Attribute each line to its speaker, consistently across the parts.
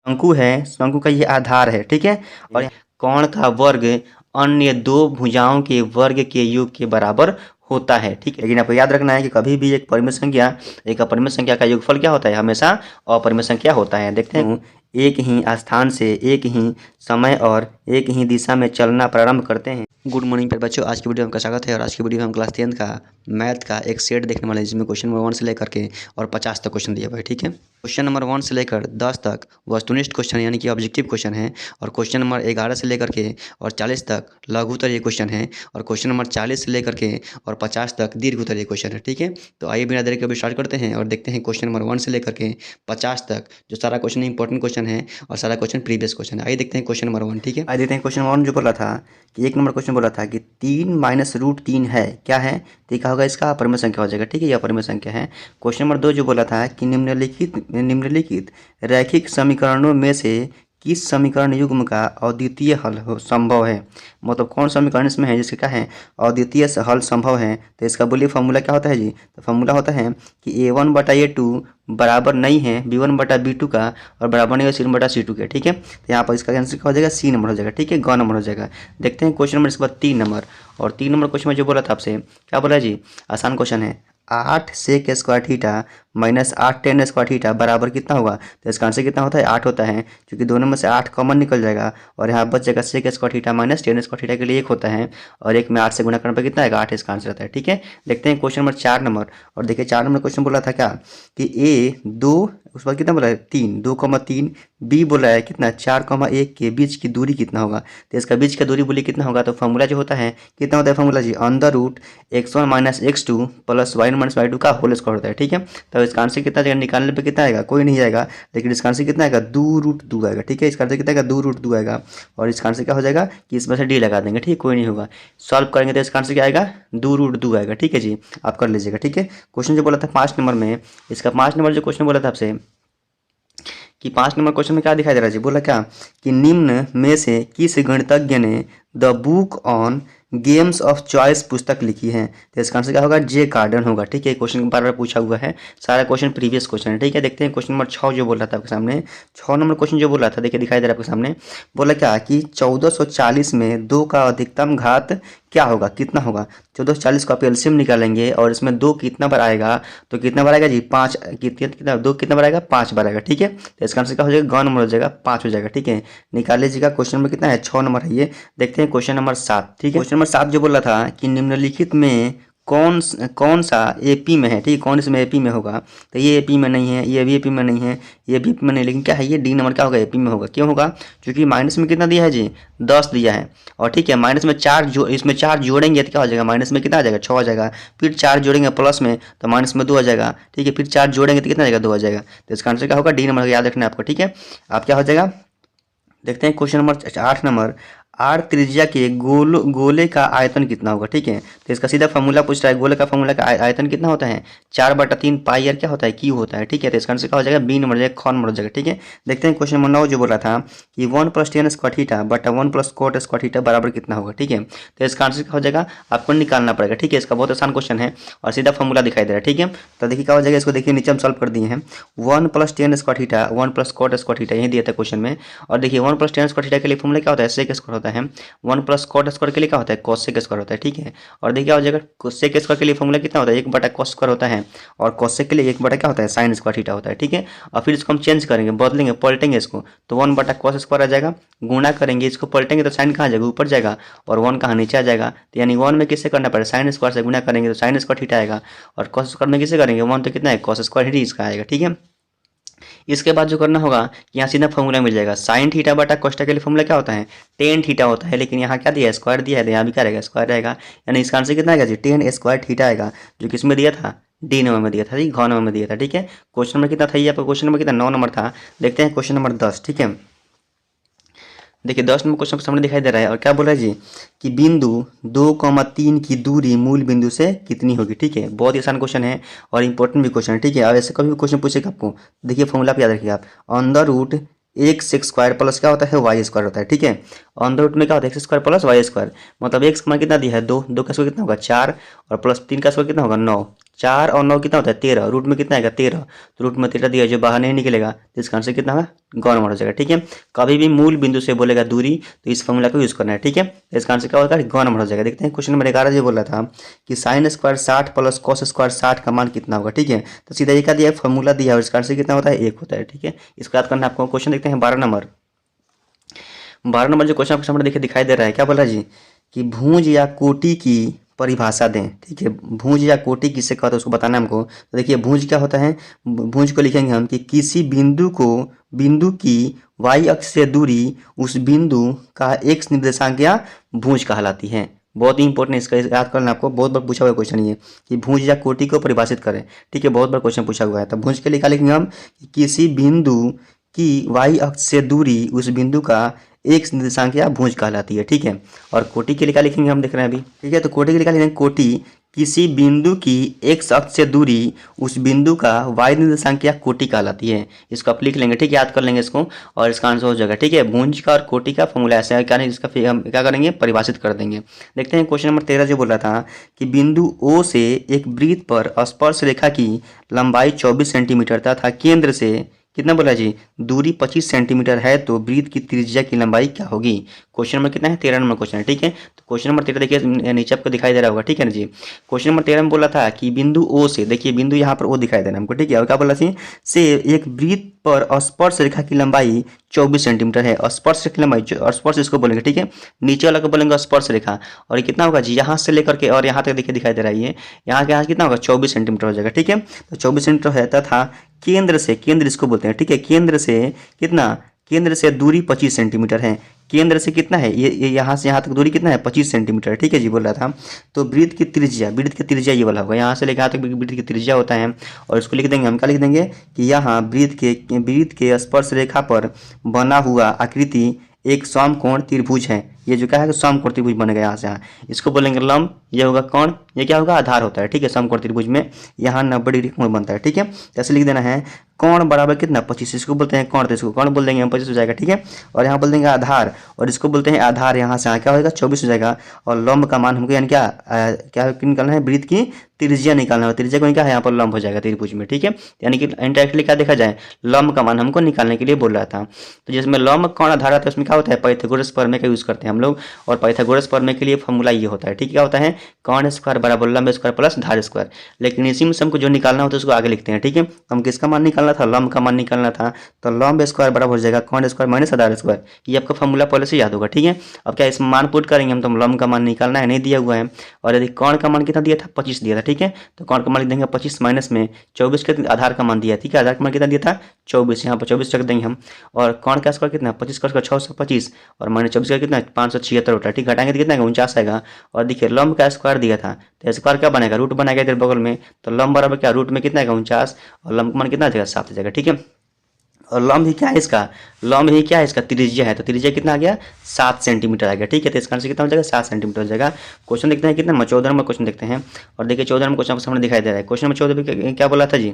Speaker 1: शंकु है, शंकु का ये आधार है, ठीक है। और कोण का वर्ग अन्य दो भुजाओं के वर्ग के योग के बराबर होता है, ठीक है। लेकिन आपको याद रखना है कि कभी भी एक परिमेय संख्या, एक अपरिमेय संख्या का योगफल क्या होता है, हमेशा अपरिमेय संख्या होता है। देखते हैं, एक ही स्थान से एक ही समय और एक ही दिशा में चलना प्रारंभ करते हैं। गुड मॉर्निंग बच्चों, आज की वीडियो में आपका स्वागत है। और आज की वीडियो में हम क्लास 10 का मैथ का एक सेट देखने वाले हैं, जिसमें क्वेश्चन नंबर 1 से लेकर के और 50 तक क्वेश्चन दिया हुआ है, ठीक है। क्वेश्चन नंबर 1 से लेकर 10 तक वस्तुनिष्ठ क्वेश्चन यानी कि ऑब्जेक्टिव क्वेश्चन है, और क्वेश्चन नंबर 11 से लेकर के और 40 तक लघुत्तरीय क्वेश्चन है, और क्वेश्चन नंबर 40 से लेकर के और 50 तक दीर्घोत्तरीय क्वेश्चन है, ठीक है। तो आइए बिना देरी के अभी स्टार्ट करते हैं और देखते हैं क्वेश्चन नंबर 1 से लेकर के 50 तक जो सारा क्वेश्चन इंपॉर्टेंट क्वेश्चन है और सारा क्वेश्चन प्रीवियस क्वेश्चन है। आइए देखते हैं क्वेश्चन नंबर 1, ठीक है। आइए देखते हैं क्वेश्चन नंबर 1 जो बोला था कि 1 नंबर क्वेश्चन बोला था कि 3 माइनस रूट 3 है, क्या है, तो क्या होगा, इसका अपरिमेय संख्या हो जाएगा, ठीक है, ये अपरिमेय संख्या है। क्वेश्चन नंबर 2 जो बोला था कि निम्नलिखित रैखिक समीकरणों में से किस समीकरण युग्म का अद्वितीय हल संभव है, मतलब कौन समीकरण इसमें है जिसका क्या है अद्वितीय हल संभव है। तो इसका बोलिए फॉर्मूला क्या होता है जी, तो फॉर्मूला होता है कि a1/a2 बराबर नहीं है b1/b2 का और बराबर नहीं है c1/c2 के, ठीक है। तो यहाँ पर इसका आंसर क्या हो जाएगा, सी नंबर हो जाएगा, ठीक है, ग नंबर हो जाएगा। देखते हैं क्वेश्चन नंबर इसके बाद 3 नंबर, और 3 नंबर क्वेश्चन में जो बोला था आपसे, क्या बोला जी, आसान क्वेश्चन है, 8 sec square theta minus 8 tan square theta बराबर कितना होगा। तो इसका आंसर कितना होता है, 8 होता है, क्योंकि दोनों में से 8 कॉमन निकल जाएगा और यहाँ बच जाएगा sec square theta minus tan square theta के लिए 1 होता है, और 1 में 8 से गुणा करने पर कितना आएगा, 8 इसका आंसर आता है, ठीक है। देखते हैं क्वेश्चन नंबर 4 नंबर, और देखिए 4 नंबर क्वेश्चन बोला था क्या कि ए 2 उस पर कितना बोला है 3 2,3 बी बोला है कितना 4,1 के बीच की दूरी कितना होगा। तो इसका बीच का दूरी बोली कितना होगा, तो फॉर्मूला जो होता है कितना होता है फॉर्मूला जी, under root x1 minus x2 plus y1 minus y2 का होल स्क्वायर होता है, ठीक है। तो इसका आंसर कितना जाएगा, निकालने पे कितना आएगा, कोई नहीं आएगा, लेकिन इसका आंसर कितना आएगा, 2√2 आएगा, ठीक है। इसका आंसर कितना आएगा, 2√2 आएगा, और इसका आंसर क्या हो जाएगा कि इसमें से डी लगा देंगे, ठीक है, कोई नहीं होगा। सॉल्व करेंगे तो इसका आंसर क्या आएगा, 2√2 आएगा, ठीक है जी, आप कर लीजिएगा, ठीक है। क्वेश्चन जो बोला था 5 नंबर में, इसका 5 नंबर जो क्वेश्चन बोला था आपसे कि 5 नंबर क्वेश्चन में क्या दिखाई दे रहा है जी, बोला क्या कि निम्न में से किस गणितज्ञ ने the book on games of choice पुस्तक लिखी है। तो इसका आंसर क्या होगा, जे कार्डन होगा, ठीक है। क्वेश्चन बार बार पूछा हुआ है, सारा क्वेश्चन प्रीवियस क्वेश्चन है, ठीक है। देखते हैं क्वेश्चन नंबर 6 जो बोल रहा था आपके सामने, 6 नंबर क्वेश्चन जो बोल रहा था, देखिए दिखाई दे रहा है आपके सामने, बोला क्या कि 1440 में 2 का अधिकतम घात क्या होगा, कितना होगा। 1440 का आप एलसीएम निकालेंगे और इसमें 2 कितना बार आएगा, तो कितना बार आएगा जी, 5 कितना 2 कितना बार आएगा, 5 बार आएगा, ठीक है। तो इसका आंसर क्या हो जाएगा, ग नंबर हो जाएगा, 5 हो जाएगा, ठीक है। निकाल लीजिएगा, क्वेश्चन नंबर कितना है, 6 नंबर है ये। देखते हैं क्वेश्चन नंबर 7, ठीक है। क्वेश्चन नंबर 7 जो बोला था कि निम्नलिखित में कौन सा एपी में है, ठीक है, कौन इसमें एपी में होगा। तो ये एपी में नहीं है, ये भी एपी में नहीं है, ये भी एपी में नहीं, लेकिन क्या है ये डी नंबर क्या होगा, एपी में होगा। क्यों होगा, क्योंकि माइनस में कितना दिया है जी, 10 दिया है, और ठीक है माइनस में 4 इसमें 4 जोड़ेंगे तो क्या हो जाएगा, माइनस में कितना आ जाएगा, 6 आ जाएगा, फिर 4 जोड़ेंगे प्लस में तो माइनस में 2 आ जाएगा, ठीक है, फिर 4 जोड़ेंगे तो कितना आ जाएगा, 2 आ जाएगा। तो इसका आंसर क्या होगा, डी नंबर याद रखना है आपको, ठीक है। आप क्या हो जाएगा, देखते हैं क्वेश्चन नंबर 8 नंबर, आर त्रिज्या के गोले का आयतन कितना होगा, ठीक है। तो इसका सीधा फॉर्मूला पूछ रहा है, गोले का फॉर्मूला का आयतन कितना होता है, 4/3 पाई आर क्या होता है, क्यू होता है, ठीक है। तो इसका आंसर क्या हो जाएगा, बी नंबर हो जाएगा, ख नंबर हो जाएगा, ठीक है। देखते हैं क्वेश्चन नंबर 9 जो बोला था कि 1 + tan स्क्वायर थीटा बटा 1 + cot स्क्वायर थीटा बराबर कितना होगा, ठीक है। तो इसका आंसर क्या हो जाएगा, आपको निकालना पड़ेगा, ठीक है। इसका बहुत आसान क्वेश्चन है और सीधा फॉर्मूला दिखाई दे रहा है, ठीक है। तो देखिए क्या हो जाएगा, इसको देखिए नीचे हम सॉल्व कर दिए हैं, 1 + tan square theta 1 + cot square theta यही दिया था क्वेश्चन में। और देखिए 1 + tan स्क्वायर थीटा के लिए फॉर्मूला क्या होता है, sec स्क्वायर होता है, 1 + cot स्क्वायर के लिए क्या होता है, cos sec स्क्वायर होता है, ठीक है। और देखिए क्या हो जाएगा, sec स्क्वायर के लिए फॉर्मूला कितना होता है, 1/cos स्क्वायर होता है, और cos sec के लिए 1 बटा क्या होता है, sin स्क्वायर थीटा होता है, ठीक है। और फिर इसको हम चेंज करेंगे, बदलेंगे, पलटेंगे इसको, तो 1/cos स्क्वायर आ जाएगा, गुणा करेंगे इसको, पलटेंगे तो साइन कहाँ जाएगा, ऊपर जाएगा, और 1 कहाँ नीचे आ जाएगा। तो यानी 1 में किससे करना पड़ेगा, साइन स्क्वायर से गुणा करेंगे तो sin स्क्वायर थीटा आएगा, और cos स्क्वायर में किससे करेंगे, 1 तो कितना है, cos स्क्वायर ही इसका आएगा, ठीक है। इसके बाद जो करना होगा, यहाँ सीधा फॉर्मूला मिल जाएगा, साइन थीटा बटा कोष्टा के लिए फॉर्मूला क्या होता है, टेन थीटा होता है, लेकिन यहाँ क्या दिया है, स्क्वायर दिया है, तो यहाँ भी क्या रहेगा, स्क्वायर रहेगा। यानी इसका आंसर कितना आएगा जी, टेन स्क्वायर थीटा आएगा, जो किसमें दिया था, डी नंबर में दिया था, ठीक, घ नंबर में दिया था, ठीक है। क्वेश्चन नंबर कितना था ये आपका, क्वेश्चन नंबर कितना, 9 नंबर था। देखते हैं क्वेश्चन नंबर 10, ठीक है। देखिए 10 नंबर क्वेश्चन सामने दिखाई दे रहा है, और क्या बोल रहा है जी कि बिंदु 2,3 की दूरी मूल बिंदु से कितनी होगी, ठीक है। बहुत ही आसान क्वेश्चन है और इंपॉर्टेंट भी क्वेश्चन है, ठीक है। अब ऐसे कभी भी क्वेश्चन पूछेगा आपको, देखिए फॉर्मूला पे याद रखिए आप, under root x square plus क्या होता है, वाई स्क्वायर होता है, ठीक है। अंडर रूट में क्या होता है, x square plus y square, मतलब एक्स का मान कितना दिया है, 2 का स्क्वायर कितना होगा, 4, और प्लस 3 का स्क्वायर कितना होगा, 9, 4 और 9 कितना होता है 13, रूट में कितना आएगा 13, तो रूट में 13 दिया जो बाहर नहीं निकलेगा, तो इसका आंसर कितना होगा गौर नंबर हो जाएगा। ठीक है, कभी भी मूल बिंदु से बोलेगा दूरी तो इस फॉर्मूला को यूज करना है। ठीक है, तो इसका आंसर क्या होगा गौर नंबर हो जाएगा। देखते हैं क्वेश्चन नंबर 11 जो बोल रहा था कि sine square 60 plus cos square 60 का मान कितना होगा। ठीक है, तो सीधा ये क्या दिया फॉर्मूला दिया और इसका आंसर कितना होता है 1 होता है। ठीक है, इसको याद करना आपको। क्वेश्चन देखते हैं 12 नंबर जो क्वेश्चन आपके सामने देखिए दिखाई दे रहा है, क्या बोला जी कि भुज या कोटि की परिभाषा दें। ठीक है, भुज या कोटि किससे कहते हैं उसको बताना है हमको। तो देखिए भुज क्या होता है, भुज को लिखेंगे हम कि किसी बिंदु की y अक्ष से दूरी उस बिंदु का x निर्देशांक या भुज कहलाती है। बहुत ही इंपॉर्टेंट, इसका याद करना आपको, बहुत बार पूछा हुआ क्वेश्चन ये कि भुज या कोटि को परिभाषित करें। ठीक है, बहुत बार क्वेश्चन पूछा हुआ है। तो भुज के लिए क्या लिखेंगे हम कि किसी बिंदु की y अक्ष से दूरी उस बिंदु का एक निर्देशांक या भुज कहलाती है। ठीक है, और कोटि के लिए क्या लिखेंगे हम देख रहे हैं अभी। ठीक है, तो कोटि के लिए क्या लिखेंगे, कोटि किसी बिंदु की x अक्ष से दूरी उस बिंदु का y निर्देशांक या कोटि कहलाती है। इसको आप लिख लेंगे। ठीक है, याद कर लेंगे इसको और इसका आंसर हो जाएगा। ठीक है, भुज का और कोटि का फॉर्मूला ऐसा है, क्या नहीं, इसका फिर हम क्या करेंगे परिभाषित कर देंगे। देखते हैं क्वेश्चन नंबर 13 जो बोल रहा था कि बिंदु O से एक वृत्त पर स्पर्श रेखा की लंबाई 24 सेंटीमीटर तथा केंद्र से कितना बोला जी दूरी 25 सेंटीमीटर है, तो वृत्त की त्रिज्या की लंबाई क्या होगी। क्वेश्चन नंबर कितना है 13 नंबर क्वेश्चन है। ठीक है, तो क्वेश्चन नंबर 13 देखिए नीचे आपको दिखाई दे रहा होगा। ठीक है ना जी, क्वेश्चन नंबर 13 में बोला था कि बिंदु O से, देखिए बिंदु यहाँ पर O दिखाई दे रहा है हमको। ठीक है, और क्या बोला थी से एक वृत्त पर स्पर्श रेखा की लंबाई 24 सेंटीमीटर है। स्पर्श रेखा की लंबाई, स्पर्श इसको बोलेंगे। ठीक है, नीचे वाला को बोलेंगे स्पर्श रेखा, और ये कितना होगा जी यहाँ से लेकर के और यहाँ तक देखिए दिखाई दे रहा है, ये यहाँ के यहाँ कितना होगा 24 सेंटीमीटर हो जाएगा। ठीक है, तो 24 सेंटीमीटर है तथा केंद्र से, केंद्र इसको बोलते हैं। ठीक है, केंद्र से कितना, केंद्र से दूरी 25 सेंटीमीटर है। केंद्र से कितना है ये यहाँ से यहाँ तक दूरी कितना है 25 सेंटीमीटर। ठीक है जी, बोल रहा था। तो वृत्त की त्रिज्या ये वाला होगा, यहाँ से लेकर यहाँ तक वृत्त की त्रिज्या होता है, और इसको लिख देंगे हम, क्या लिख देंगे कि यहाँ वृत्त के स्पर्श रेखा पर बना हुआ आकृति एक समकोण त्रिभुज है। ये जो क्या है समकोण त्रिभुज बनेगा यहाँ से यहाँ, इसको बोलेंगे लंब, ये होगा कोण, ये क्या होगा आधार होता है। ठीक है, समकोण त्रिभुज में यहाँ 90 डिग्री कोण बनता है। ठीक है, ऐसे लिख देना है कोण बराबर कितना 25, इसको बोलते हैं कोण, तो इसको कोण बोल देंगे हम 25 हो जाएगा। ठीक है, और यहाँ बोल देंगे आधार, और इसको बोलते हैं आधार, यहाँ से यहाँ क्या होगा 24 हो जाएगा। और लंब का मान हमको यानी क्या निकालना है, वृत्त की त्रिज्या निकालना है। त्रिज्या को क्या है यहाँ पर लंब हो जाएगा त्रिभुज में। ठीक है, यानी कि इंडायरेक्टली क्या देखा जाए लंब का मान हमको निकालने के लिए बोल रहा था। तो जिसमें लंब कोण आधार आता है उसमें क्या होता है पाइथागोरस प्रमेय का यूज करते हैं हम लोग, और पाइथागोरस प्रमेय के लिए फॉर्मूला ये होता है। ठीक है, क्या होता है कोण स्क्वायर बराबर लंब स्क्वायर प्लस धार स्क्वायर। लेकिन इसी में से हमको जो निकालना होता है उसको आगे लिखते हैं। ठीक है, हम किसका मान निकालना था, लंब का मान निकालना था, तो लंब स्क्वायर बराबर हो जाएगा कोण स्क्वायर माइनस आधार स्क्वायर। ये आपका फॉर्मूला पहले से याद होगा। ठीक है, अब क्या इसमें मान पुट करेंगे हम, तो लंब का मान निकालना है, नहीं दिया हुआ है, और यदि कोण का मान कितना दिया था 25 दिया था। ठीक है, तो कोण का मान लिख देंगे 25 माइनस में 24 के आधार का मान दिया। ठीक है, आधार का मान कितना दिया था 24, यहाँ पर 24 रख देंगे हम, और कोण का स्क्वायर कितना 25 का स्क्वायर 625, और माइनस 24 का कितना 576 होता है। ठीक, घटाएंगे तो कितना 49 आएगा। और देखिए लंब का स्क्वायर दिया था, तो स्क्वायर क्या बनेगा रूट बनाएगा इधर बगल में, तो लंब बराबर क्या रूट में कितना आएगा 49, और लंब का मान कितना आ जाएगा 7 आ जाएगा। ठीक है, और लंब ही क्या है इसका, लंब ही क्या है इसका त्रिज्या है, तो त्रिज्या कितना आ गया 7 सेंटीमीटर आ गया। ठीक है, तो इसका आंसर कितना हो जाएगा 7 सेंटीमीटर हो जाएगा। क्वेश्चन देखते हैं कितना नंबर 14 नंबर क्वेश्चन देखते हैं, और देखिए 14 नंबर क्वेश्चन आपको सामने दिखाई दे रहा है। क्वेश्चन नंबर 14 पे क्या बोला था जी,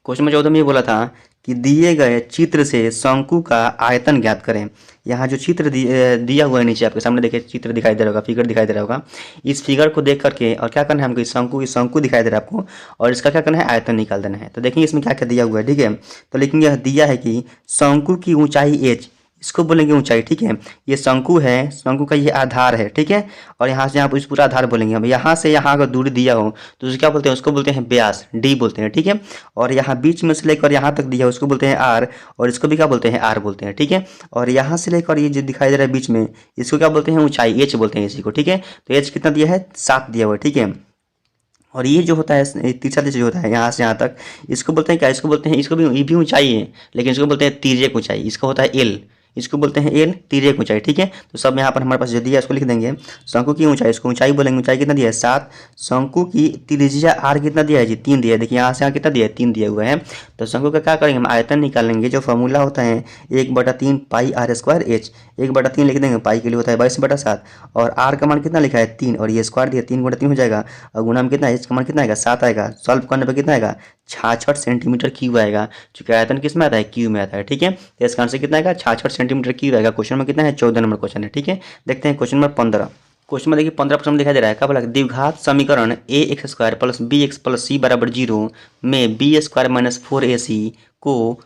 Speaker 1: क्वेश्चन नंबर 14 में ये बोला था कि दिए गए चित्र से शंकु का आयतन ज्ञात करें। यहाँ जो चित्र दिया हुआ है नीचे आपके सामने देखिए चित्र दिखाई दे रहा होगा, फिगर दिखाई दे रहा होगा। इस फिगर को देख करके और क्या करना है हमको, इस शंकु दिखाई दे रहा है आपको, और इसका क्या करना है आयतन निकाल देना है। तो देखेंगे इसमें क्या क्या दिया हुआ है। ठीक है, तो लेकिन यह दिया है कि शंकु की ऊंचाई h, इसको बोलेंगे ऊंचाई। ठीक है, ये शंकु है, शंकु का ये आधार है। ठीक है, और यहाँ से यहाँ पर इस पूरा आधार बोलेंगे हम, यहाँ से यहाँ अगर दूरी दिया हो तो उसको क्या बोलते हैं, उसको बोलते हैं व्यास, डी बोलते हैं। ठीक है, और यहाँ बीच में से लेकर यहाँ तक दिया है उसको बोलते हैं आर, और इसको भी क्या बोलते हैं आर बोलते हैं। ठीक है, और यहाँ से लेकर ये जो दिखाई दे रहा है बीच में, इसको क्या बोलते हैं ऊंचाई, एच बोलते हैं इसी को। ठीक है, तो एच कितना दिया है 7 दिया हुआ है। ठीक है, और ये जो होता है तीसरा जो होता है यहाँ से यहाँ तक, इसको बोलते हैं क्या, इसको बोलते हैं, इसको भी ये भी ऊंचाई है, लेकिन इसको बोलते हैं तिर्यक ऊंचाई, इसका होता है एल, इसको बोलते हैं एल तिर्यक ऊंचाई। ठीक है, तो सब यहाँ पर हमारे पास जो दिया है उसको लिख देंगे। शंकु की ऊंचाई, इसको ऊंचाई बोलेंगे, ऊंचाई कितना दिया है 7। शंकु की त्रिज्या आर कितना दिया है जी 3 दिया है, देखिए यहाँ से यहाँ कितना दिया है 3 दिया हुआ है। तो शंकु का क्या करेंगे हम आयतन निकालेंगे, जो फॉर्मूला होता है 1/3 पाई आर स्क्वायर एच, 1/3 लिख देंगे, पाई के लिए होता है 22/7, और आर का मान कितना लिखा है 3, और ये स्क्वायर दिया 3/3 हो जाएगा, और गुणा में कितना एच का मान कितना आएगा 7 आएगा। सॉल्व करने पर कितना आएगा 66 सेंटीमीटर क्यूब आएगा, चूंकि आयतन किस में आता है क्यूब में आता है। ठीक है, तो इसका आंसर कितना आएगा 66 सेंटीमीटर क्यूब आएगा। क्वेश्चन में कितना है 14 नंबर क्वेश्चन है। ठीक है, देखते हैं क्वेश्चन नंबर 15। क्वेश्चन में देखिए 15% दिखाई दे रहा है। क्या बोला, द्विघात समीकरण A X square plus B X plus C बराबर 0 में B square minus 4ac co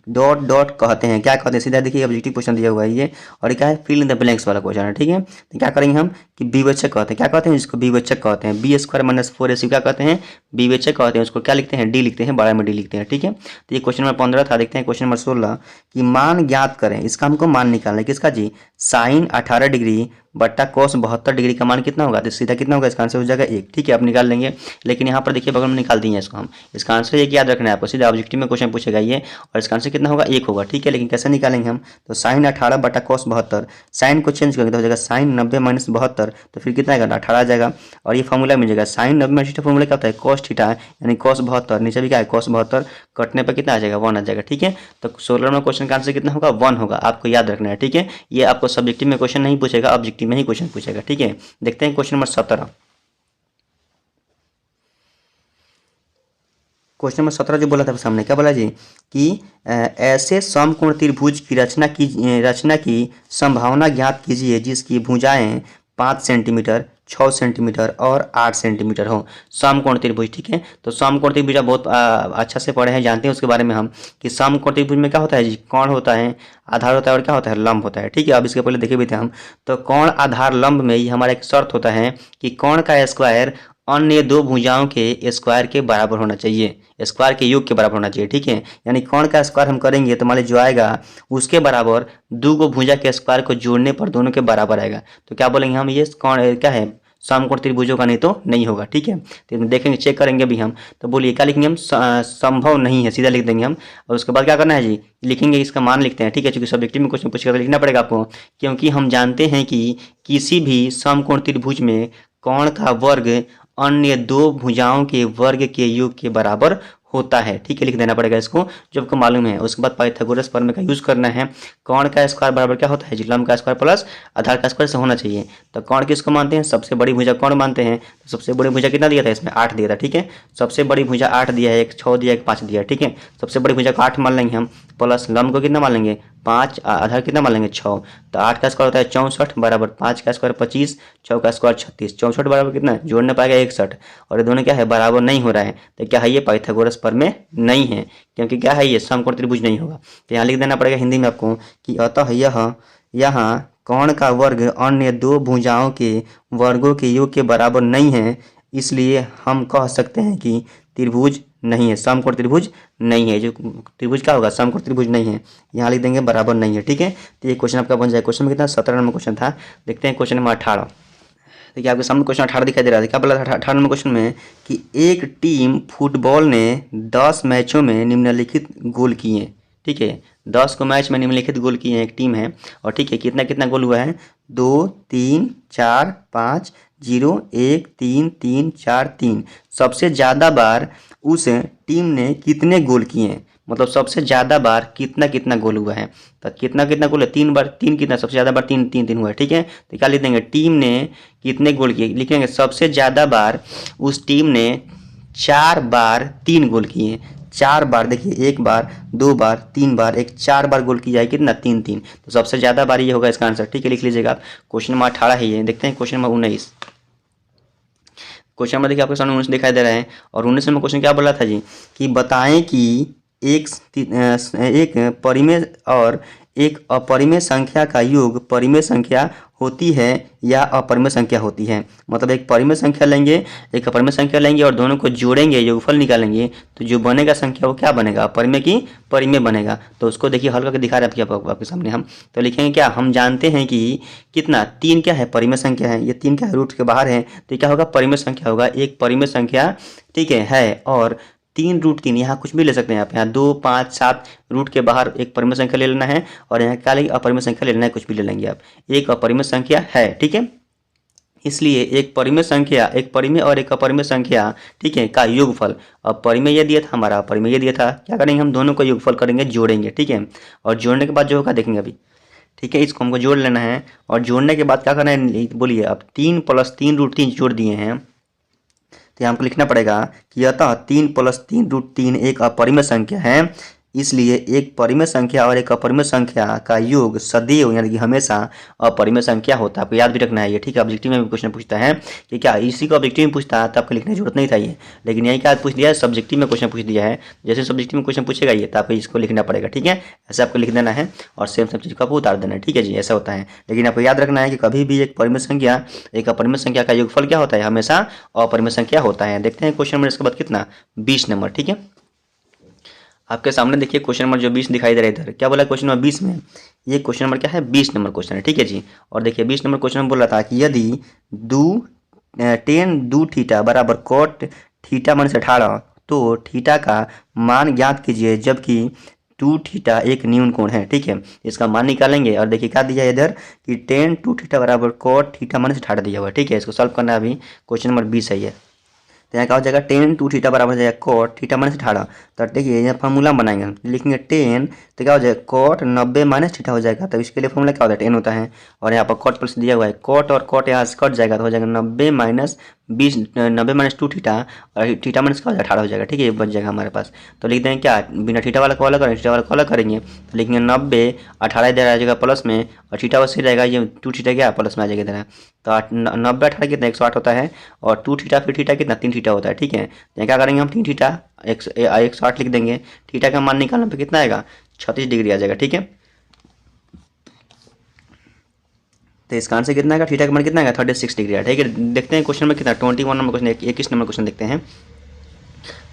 Speaker 1: dot dot कहते हैं। क्या कहते हैं, सीधा देखिए ऑब्जेक्टिव क्वेश्चन दिया हुआ है ये, और ये क्या है, फिल इन द ब्लैंक्स वाला क्वेश्चन है। ठीक है, तो क्या करेंगे हम कि विवेचक कहते हैं, क्या कहते हैं जिसको विवेचक कहते हैं, बी स्क्वायर माइनस 4ac क्या कहते हैं, विवेचक कहते हैं। उसको क्या लिखते हैं, डी लिखते हैं, बड़ा में डी लिखते हैं। ठीक है, तो ये क्वेश्चन नंबर 15 था। देखते हैं क्वेश्चन नंबर 16 कि मान ज्ञात करें। इसका हमको मान निकालना है, किसका जी, साइन 18 डिग्री बट्टा कोस 72 डिग्री का मान कितना होगा, तो सीधा कितना होगा, इसका आंसर हो जाएगा 1। ठीक है, आप निकाल लेंगे, लेकिन यहाँ पर देखिए बगल में निकाल दिए इसको हम। इसका आंसर एक याद रखना है आपको, सीधा ऑब्जेक्टिव में क्वेश्चन पूछेगा ये, और इसका आंसर कितना होगा, 1 होगा। ठीक है, लेकिन कैसे निकालेंगे हम, तो साइन 18 बटा कोस 72, साइन को चेंज करेंगे तो हो जाएगा साइन 90 माइनस 72, तो फिर कितना आएगा, 18 आ जाएगा। और ये फॉर्मूला मिल जाएगा, साइन 90 माइनस फॉर्मूला क्या होता है, कॉस थीटा, यानी कॉस 72, नीचे भी क्या है कॉस 72, कटने पर कितना आ जाएगा, 1 आ जाएगा। ठीक है, तो 16 में क्वेश्चन का आंसर कितना होगा, 1 होगा, आपको याद रखना है। ठीक है, ये आपको सब्जेक्टिव में क्वेश्चन नहीं पूछेगा, ऑब्जेक्टिव में ही क्वेश्चन पूछेगा। ठीक है, देखते हैं क्वेश्चन नंबर 17। क्वेश्चन नंबर 17 जो बोला था सामने, क्या बोला जी कि ऐसे समकोण त्रिभुज की रचना की संभावना ज्ञात कीजिए जिसकी भुजाएं 5 सेंटीमीटर, 6 सेंटीमीटर और 8 सेंटीमीटर हो। समकोण त्रिभुज। ठीक है, तो समकोण त्रिभुज बहुत अच्छा से पढ़े हैं, जानते हैं उसके बारे में हम, कि समकोण त्रिभुज में क्या होता है जी, कोण होता है, आधार होता है, और क्या होता है, लंब होता है। ठीक है, अब इसके पहले देखे भी थे हम, तो कोण आधार लंब में ये हमारा एक शर्त होता है कि कोण का स्क्वायर अन्य दो भुजाओं के स्क्वायर के बराबर होना चाहिए, स्क्वायर के योग के बराबर होना चाहिए। ठीक है, यानी कोण का स्क्वायर हम करेंगे तो मान लीजिए जो आएगा उसके बराबर दो गो भुजा के स्क्वायर को जोड़ने पर दोनों के बराबर आएगा। तो क्या बोलेंगे हम, ये कोण क्या है, समकोण त्रिभुजों का नहीं तो नहीं होगा। ठीक है, तो देखेंगे, चेक करेंगे अभी हम, तो बोलिए क्या लिखेंगे हम, संभव नहीं है, सीधा लिख देंगे हम। और उसके बाद क्या करना है जी, लिखेंगे, इसका मान लिखते हैं। ठीक है, चूंकि सब्जेक्टिव में क्वेश्चन पूछ कर लिखना पड़ेगा आपको, क्योंकि हम जानते हैं कि किसी भी समकोण त्रिभुज में कोण का वर्ग अन्य दो भुजाओं के वर्ग के योग के बराबर होता है। ठीक है, लिख देना पड़ेगा इसको, जो आपको मालूम है। उसके बाद पाइथागोरस प्रमेय का यूज करना है। कोण का स्क्वायर बराबर क्या होता है जी, लंब का स्क्वायर प्लस आधार का स्क्वायर से होना चाहिए। तो कोण किसको मानते हैं, सबसे बड़ी भुजा कोण मानते हैं। तो सबसे बड़ी भुजा कितना दिया था इसमें, 8 दिया था। ठीक है, सबसे बड़ी भुजा 8 दिया है, एक 6 दिया, एक 5 दिया। ठीक है, सबसे बड़ी भुजा को 8 मान लेंगे हम, प्लस लंब को कितना मान लेंगे, 5, आधार कितना मान लेंगे, 6। तो 8 का स्क्वायर होता है 64 बराबर 5 का स्क्वायर 25, 6 का स्क्वायर 36, 64 बराबर कितना है, जोड़ने पाएगा 61, और ये दोनों क्या है, बराबर नहीं हो रहा है। तो क्या है, ये पाइथागोरस प्रमेय नहीं है, क्योंकि क्या है, ये समकोण त्रिभुज नहीं होगा। तो यहाँ लिख देना पड़ेगा हिंदी में आपको कि अतः यहाँ कोण का वर्ग अन्य दो भुजाओं के वर्गों के योग के बराबर नहीं है, इसलिए हम कह सकते हैं कि त्रिभुज नहीं है, समकोण त्रिभुज नहीं है। जो त्रिभुज क्या होगा, समकोण त्रिभुज नहीं है। यहाँ लिख देंगे बराबर नहीं है। ठीक है, तो ये क्वेश्चन आपका बन जाए। क्वेश्चन में कितना, 17 नंबर क्वेश्चन था। देखते हैं क्वेश्चन नंबर 18। देखिए आपके सामने क्वेश्चन 18 दिखाई दे रहा है। क्या बोला था 18 नंबर क्वेश्चन में कि एक टीम फुटबॉल ने 10 मैचों में निम्नलिखित गोल किए। ठीक है, 10 को मैच में निम्नलिखित गोल किए एक टीम है, और ठीक है, कितना कितना गोल हुआ है, 2 3 4 5 0 1 3 3 4 3। सबसे ज़्यादा बार उस टीम ने कितने गोल किए, मतलब सबसे ज़्यादा बार कितना कितना गोल हुआ है। तो कितना कितना गोल है, 3 बार, 3 कितना, सबसे ज़्यादा बार 3 3 3 हुआ है। ठीक है, तो क्या लिख देंगे, टीम ने कितने गोल किए, लिखेंगे सबसे ज़्यादा बार उस टीम ने 4 बार 3 गोल किए। 4 बार, देखिए 1 बार 2 बार 3 बार, एक 4 बार गोल की जाए, कितना, 3 3। तो सबसे ज़्यादा बार ये होगा इसका आंसर। ठीक है, लिख लीजिएगा। क्वेश्चन नंबर 18 है ये। देखते हैं क्वेश्चन नंबर 19। क्वेश्चन में देखिए आपके सामने 19 दिखाई दे रहा है, और 19 में क्वेश्चन क्या बोला था जी कि बताएं कि एक परिमेय और एक अपरिमेय संख्या का योग परिमेय संख्या होती है या अपरिमेय संख्या होती है। मतलब एक परिमेय संख्या लेंगे, एक अपरिमेय संख्या लेंगे, और दोनों को जोड़ेंगे, योगफल निकालेंगे, तो जो बनेगा संख्या वो क्या बनेगा, अपरिमेय की परिमेय बनेगा। तो उसको देखिए हल करके दिखा रहे हैं आपके सामने हम। तो लिखेंगे क्या, हम जानते हैं कि कितना, 3 क्या है, परिमेय संख्या है। ये 3 क्या है, रूट के बाहर है, तो ये क्या होगा, परिमेय संख्या होगा, एक परिमेय संख्या। ठीक है, और 3 रूट 3, यहाँ कुछ भी ले सकते हैं आप, यहाँ 2 5 7 रूट के बाहर एक परिमेय संख्या ले लेना है, और यहाँ क्या लेंगे, अपरिमेय संख्या ले लेना है, कुछ भी ले लेंगे आप। एक अपरिमेय संख्या है। ठीक है, इसलिए एक परिमेय संख्या, एक परिमेय और एक अपरिमेय संख्या, ठीक है, का योगफल, अब परिमेय ये दिया था हमारा, अपरिमेय ये दिया था, क्या करेंगे हम, दोनों को योगफल करेंगे, जोड़ेंगे। ठीक है, और जोड़ने के बाद जो होगा देखेंगे अभी। ठीक है, इसको हमको जोड़ लेना है, और जोड़ने के बाद क्या करना है, बोलिए। अब 3 + 3 रूट 3 जोड़ दिए हैं, तो यहाँ हमको लिखना पड़ेगा कि अतः 3 + 3 रूट 3 एक अपरिमेय संख्या है, इसलिए एक परिमेय संख्या और एक अपरिमेय संख्या का योग सदैव यानी कि हमेशा अपरिमेय संख्या होता है। आपको याद भी रखना है ये, ठीक है। ऑब्जेक्टिव में भी क्वेश्चन पूछता है कि क्या इसी को ऑब्जेक्टिव में पूछता है तो आपको लिखने की जरूरत नहीं था ये, लेकिन यही क्या पूछ दिया है, सब्जेक्टिव में क्वेश्चन पूछ दिया है। जैसे सब्जेक्टिव में क्वेश्चन पूछेगा ये तो आपको इसको लिखना पड़ेगा, ठीक है। ऐसे आपको लिख देना है और सेम सब चीज़ को आपको उतार देना है, ठीक है जी, ऐसा होता है। लेकिन आपको याद रखना है कि कभी भी एक परिमेय संख्या एक अपरिमेय संख्या का योगफल क्या होता है, हमेशा अपरिमेय संख्या होता है। देखते हैं क्वेश्चन नंबर इसके बाद कितना, 20 नंबर, ठीक है। आपके सामने देखिए क्वेश्चन नंबर जो 20 दिखाई दे रहा है इधर, क्या बोला क्वेश्चन नंबर 20 में, ये क्वेश्चन नंबर क्या है, 20 नंबर क्वेश्चन है, ठीक है जी। और देखिए 20 नंबर क्वेश्चन में बोल रहा था कि यदि टेन दू थीटा बराबर कॉट थीटा माइनस 18 तो थीटा का मान ज्ञात कीजिए जबकि टू थीटा एक न्यून कोण है, ठीक है। इसका मान निकालेंगे और देखिए क्या दिया है इधर कि टेन टू थीटा बराबर कॉट थीटा माइनस 18 दिया हुआ है, ठीक है। इसको सॉल्व करना है, अभी क्वेश्चन नंबर 20 है ये। तो यहाँ क्या हो जाएगा, टेन टू थीटा बराबर हो जाएगा कॉट थीटा माइनस 18। तो देखिए यहाँ फॉर्मूला बनाएंगे, लिखेंगे टेन तो क्या हो जाएगा कॉट 90 माइनस थीटा हो जाएगा। तो इसके लिए फॉर्मूला क्या होता है, 10 होता है। और यहाँ पर कॉट प्लस दिया हुआ है, कॉट और कॉट यहाँ से कट जाएगा तो हो जाएगा 90 माइनस 20, 90 माइनस 2 थीटा और थीटा माइनस क्या हो जाएगा 18 हो जाएगा, ठीक है। ये बच जाएगा हमारे पास। तो लिख देंगे क्या, बिना थीटा वाला को अलग करेंगे, थीटा वाला को अलग करेंगे तो लिखेंगे 90 18 इधर आ जाएगा प्लस में और थीटा वैसे रहेगा, ये 2 थीटा क्या प्लस में आ जाएगा इधर। तो 90 18 कितना 108 होता है और 2 थीटा फिर थीटा कितना 3 थीटा होता है, ठीक है। तो क्या करेंगे हम 3 थीटा 108 लिख देंगे, थीटा का मान निकालने पे कितना आएगा 36 डिग्री आ जाएगा, ठीक है। तो इसका आंसर कितना आएगा, थीटा का मान कितना आएगा 36 डिग्री है, ठीक है। देखते हैं क्वेश्चन में कितना 21 नंबर क्वेश्चन, 21 नंबर क्वेश्चन देखते हैं।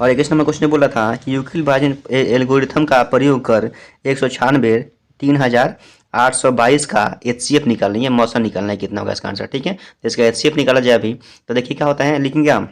Speaker 1: और 21 नंबर क्वेश्चन बोला था कि यूक्लिड विभाजन एल्गोरिथम का प्रयोग कर 196 3822 का HCF निकालना है, मौसा निकालना है, कितना होगा इसका आंसर, ठीक है। तो इसका HCF निकाला जाए अभी। तो देखिए क्या होता है, लिखेंगे हम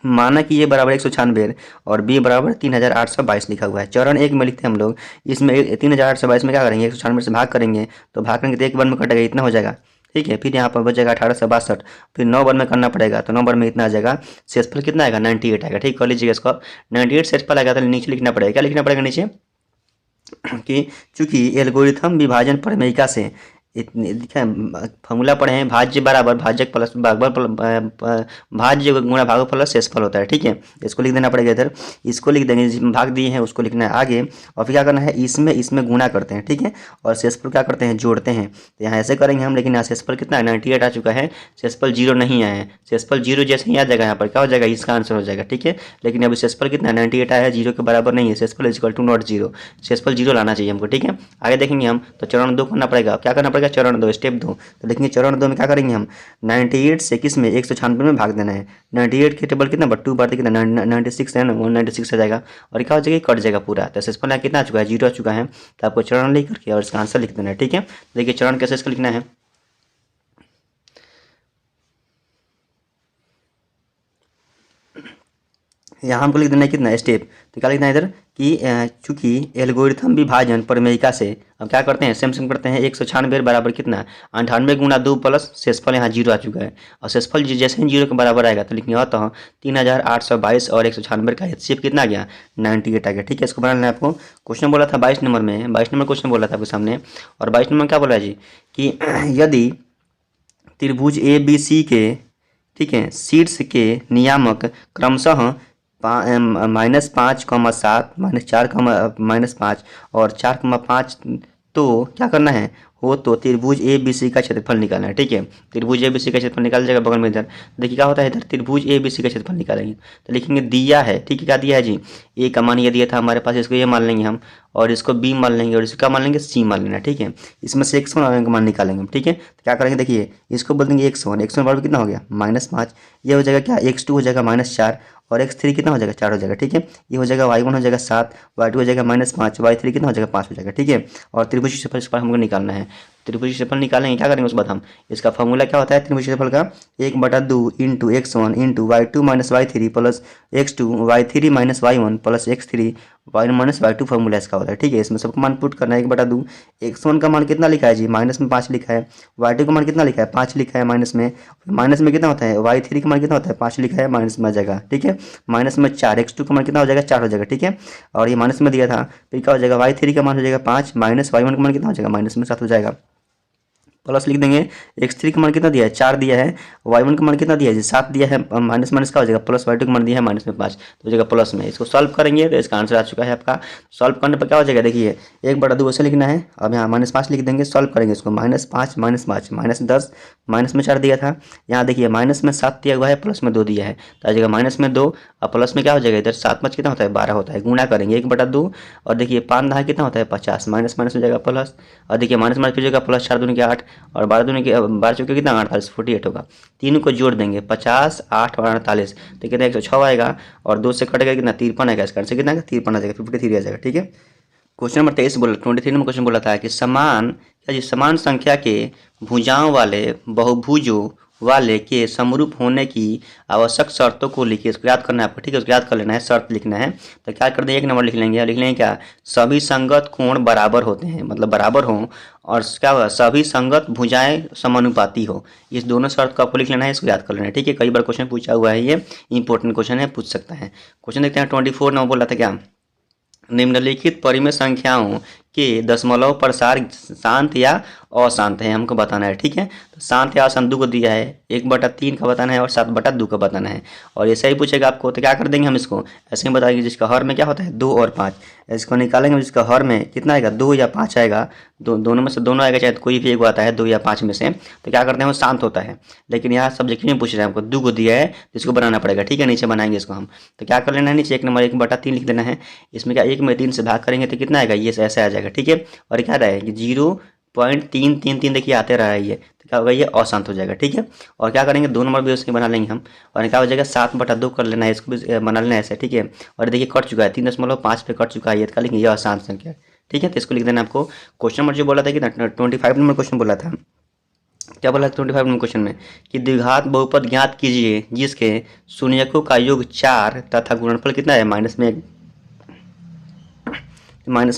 Speaker 1: माना कि ये बराबर 196 और बी बराबर 3822 लिखा हुआ है। चरण एक में लिखते हैं हम लोग, इसमें 3822 में क्या करेंगे 196 से भाग करेंगे, तो भाग करेंगे तो एक बार में कटेगा इतना हो जाएगा, ठीक है। फिर यहाँ पर बच जाएगा 1862, फिर 9 बार में करना पड़ेगा तो 9 बार में इतना आ जाएगा, शेषफल कितना आएगा 98 आएगा, ठीक कर लीजिएगा इसको। 98 शेषफल आएगा तो नीचे लिखना पड़ेगा, क्या लिखना पड़ेगा नीचे कि चूंकि एल्गोरिथम विभाजन प्रमेयिका से फॉर्मूला पढ़े हैं, भाज्य बराबर भाजक प्लस भाज्य गुणा भागफल प्लस शेषफल होता है, ठीक है। इसको लिख देना पड़ेगा इधर, इसको लिख देंगे, जिसमें भाग दिए हैं उसको लिखना है आगे और फिर क्या करना है इसमें गुणा करते हैं, ठीक है। और शेषफल क्या करते हैं जोड़ते हैं, तो यहाँ ऐसे करेंगे हम, लेकिन यहाँ शेषफल कितना है 98 आ चुका है, शेषफल 0 नहीं आया है। शेषफल 0 जैसे ही आ जाएगा यहाँ पर क्या हो जाएगा इसका आंसर हो जाएगा, ठीक है। लेकिन अभी शेषफल कितना 98 आया है, 0 के बराबर नहीं है, शेषफल इज इक्वल टू नॉट 0, शेषफल 0 लाना चाहिए हमको, ठीक है। आगे देखेंगे हम, तो चरण 2 करना पड़ेगा, क्या करना पड़ेगा चरण 2 स्टेप 2। तो देखेंगे चरण 2 में क्या करेंगे हम 98 से किस में 196 में भाग देना है। 98 के टेबल कितना 2 बार कितना 96 है ना, 196 आ जाएगा और क्या हो जाएगा कट जाएगा पूरा। तो शेषफल यहाँ कितना आ चुका है 0 आ चुका है। तो आपको चरण लिख करके और इसका आंसर लिख देना है, ठीक है। देखिए चरण कैसे इसका लिखना है, यहाँ हमको लिख देना है कितना स्टेप, तो क्या लिखना है इधर कि चूंकि एल्गोरिथम विभाजन प्रमेयिका से अब क्या करते हैं सेम करते हैं 196 बराबर कितना 98 गुणा 2 प्लस शेषफल यहाँ 0 आ चुका है और शेषफल जैसे ही 0 के बराबर आएगा तो लिखेंगे तो 3822 और 196 का HCF कितना आ गया 98 आ गया, ठीक है। इसको बनाना है आपको। क्वेश्चन बोला था 22 नंबर में, 22 नंबर क्वेश्चन बोला था आपके सामने। और 22 नंबर क्या बोला जी कि यदि त्रिभुज ABC के, ठीक है, शीर्ष के नियामक क्रमशः -5, 7, -4, -5 और 4, 5 तो क्या करना है हो तो त्रिभुज ABC का क्षेत्रफल निकालना है, ठीक है। त्रिभुज ABC का क्षेत्रफल निकाल जाएगा बगल में इधर, देखिए क्या होता है इधर त्रिभुज ABC का क्षेत्रफल निकालेंगे तो लिखेंगे दिया है, ठीक है। क्या दिया है जी A का मान ये दिया था हमारे पास, इसको ये मान लेंगे हम और इसको B मान लेंगे और इसको क्या मान लेंगे C मान लेना, ठीक है। इसमें से x1 का मान निकालेंगे हम, ठीक है। तो क्या करेंगे देखिए इसको बोल देंगे x1 बराबर कितना हो गया -5, ये हो जाएगा क्या x2 हो जाएगा -4 और x3 कितना हो जाएगा 4 हो जाएगा, ठीक है। ये हो जाएगा y1 हो जाएगा 7, y2 हो जाएगा -5, y3 कितना हो जाएगा 5 हो जाएगा, ठीक है। और त्रिभुज क्षेत्रफल इस पर हमको निकालना है। त्रिभुज क्षेत्रफल निकालेंगे क्या करेंगे उसके बाद हम, इसका फॉर्मूला क्या होता है त्रिभुज क्षेत्रफल का 1/2 into x1 into y2 minus y3 plus x2 y3 minus y1 plus x3 y1 minus y2 formula इसका होता है, ठीक है। इसमें सबको मान पुट करना है 1/2। x1 का मान कितना लिखा है जी माइनस में 5 लिखा है, y2 का मान कितना लिखा है 5 लिखा है माइनस में कितना होता है y3 का मान कितना होता है 5 लिखा है माइनस में आ जाएगा, ठीक है। माइनस में 4 x2 का मान कितना हो जाएगा 4 हो जाएगा, ठीक है। और ये माइनस में दिया था फिर क्या हो जाएगा y3 का मान हो जाएगा 5 माइनस y1 का मान कितना हो जाएगा -7 हो जाएगा। प्लस लिख देंगे। x3 का मान कितना दिया है 4 दिया है, y1 का मान कितना दिया है 7 दिया है, माइनस माइनस का हो जाएगा प्लस, y2 का मान दिया है माइनस में 5 तो हो जाएगा प्लस में। इसको सॉल्व करेंगे तो इसका आंसर आ चुका है आपका। सॉल्व करने पर क्या हो जाएगा देखिए 1/2 ऐसे लिखना है, अब यहाँ -5 लिख देंगे। सॉल्व करेंगे इसको -5 -5 -10 माइनस में 4 दिया था, यहाँ देखिए माइनस में 7 दिया हुआ है, प्लस में 2 दिया है तो आ जाएगा माइनस में 2 और प्लस में क्या हो जाएगा इधर 7 5 कितना होता है 12 होता है, गुणा करेंगे 1/2 और देखिए 5 10 कितना होता है 50, माइनस माइनस हो जाएगा प्लस और देखिए माइनस माइनस फिर जाएगा प्लस, 4 दूनी के 8 और 12 दूनी के 12 चौके कितना 48 48 होगा। तीनों को जोड़ देंगे 50 8 और 48 तो कितना 106 आएगा और 2 से कटेगा कितना 53 आएगा, इसका आंसर कितना आएगा 53 आ जाएगा, 53 आ जाएगा। ठीक है, क्वेश्चन नंबर 23 बोला 23 नंबर क्वेश्चन बोला था कि समान क्या जी समान संख्या के भुजाओं वाले बहुभुजों वाले के समरूप होने की आवश्यक शर्तों को लिखिए। इसको याद करना है आपको, ठीक है, उसको याद कर लेना है, शर्त लिखना है। तो क्या कर देंगे 1 नंबर लिख लेंगे, लिख लेंगे क्या सभी संगत कोण बराबर होते हैं, मतलब बराबर हों और क्या होगा सभी संगत भुजाएं समानुपाती हो। इस दोनों शर्त को आपको लिख लेना है, इसको याद कर लेना है। ठीक है, कई बार क्वेश्चन पूछा हुआ है, ये इंपॉर्टेंट क्वेश्चन है, पूछ सकता है। क्वेश्चन देखते हैं 24 नंबर बोला था क्या निम्नलिखित परिमेय संख्याओं के दशमलव प्रसार शांत या अशांत है, हमको बताना है। ठीक है, तो शांत या अशांत 2 को दिया है, 1/3 का बताना है और 7/2 का बताना है और ऐसा ही पूछेगा आपको तो क्या कर देंगे हम इसको ऐसे ही बताएंगे जिसका हर में क्या होता है 2 और 5, इसको निकालेंगे जिसका हर में कितना आएगा 2 या 5 आएगा, दोनों में से दोनों आएगा, चाहे कोई भी एक आता है 2 या 5 में से, तो क्या करते हैं वो शांत होता है। लेकिन यहाँ सब्जेक्ट में पूछ रहे हैं हमको 2 को दिया है तो इसको बनाना पड़ेगा। ठीक है, नीचे बनाएंगे इसको हम, तो क्या कर लेना है नीचे 1 नंबर 1/3 लिख देना है। इसमें क्या 1 में 3 से भाग करेंगे तो कितना आएगा ये ऐसे आ जाएगा। ठीक है, और क्या रहा है कि 0.333 देखिए आते रहा है ये, तो क्या होगा ये अशांत हो जाएगा। ठीक है, और क्या करेंगे 2 नंबर भी उसके बना लेंगे हम और क्या हो जाएगा 7/2 कर लेना है, इसको भी बना लेना है ऐसे। ठीक है, और देखिए कट चुका है 3.5 पे कट चुका है ये, तो लिखेंगे ये अशांत संख्या। ठीक है, तो इसको लिख देना आपको। क्वेश्चन नंबर जो बोला था कि 25 नंबर क्वेश्चन बोला था, क्या बोला 25 नंबर क्वेश्चन में कि द्विघात बहुपद ज्ञात कीजिए जिसके शून्यकों का योग 4 तथा गुणनफल कितना है -1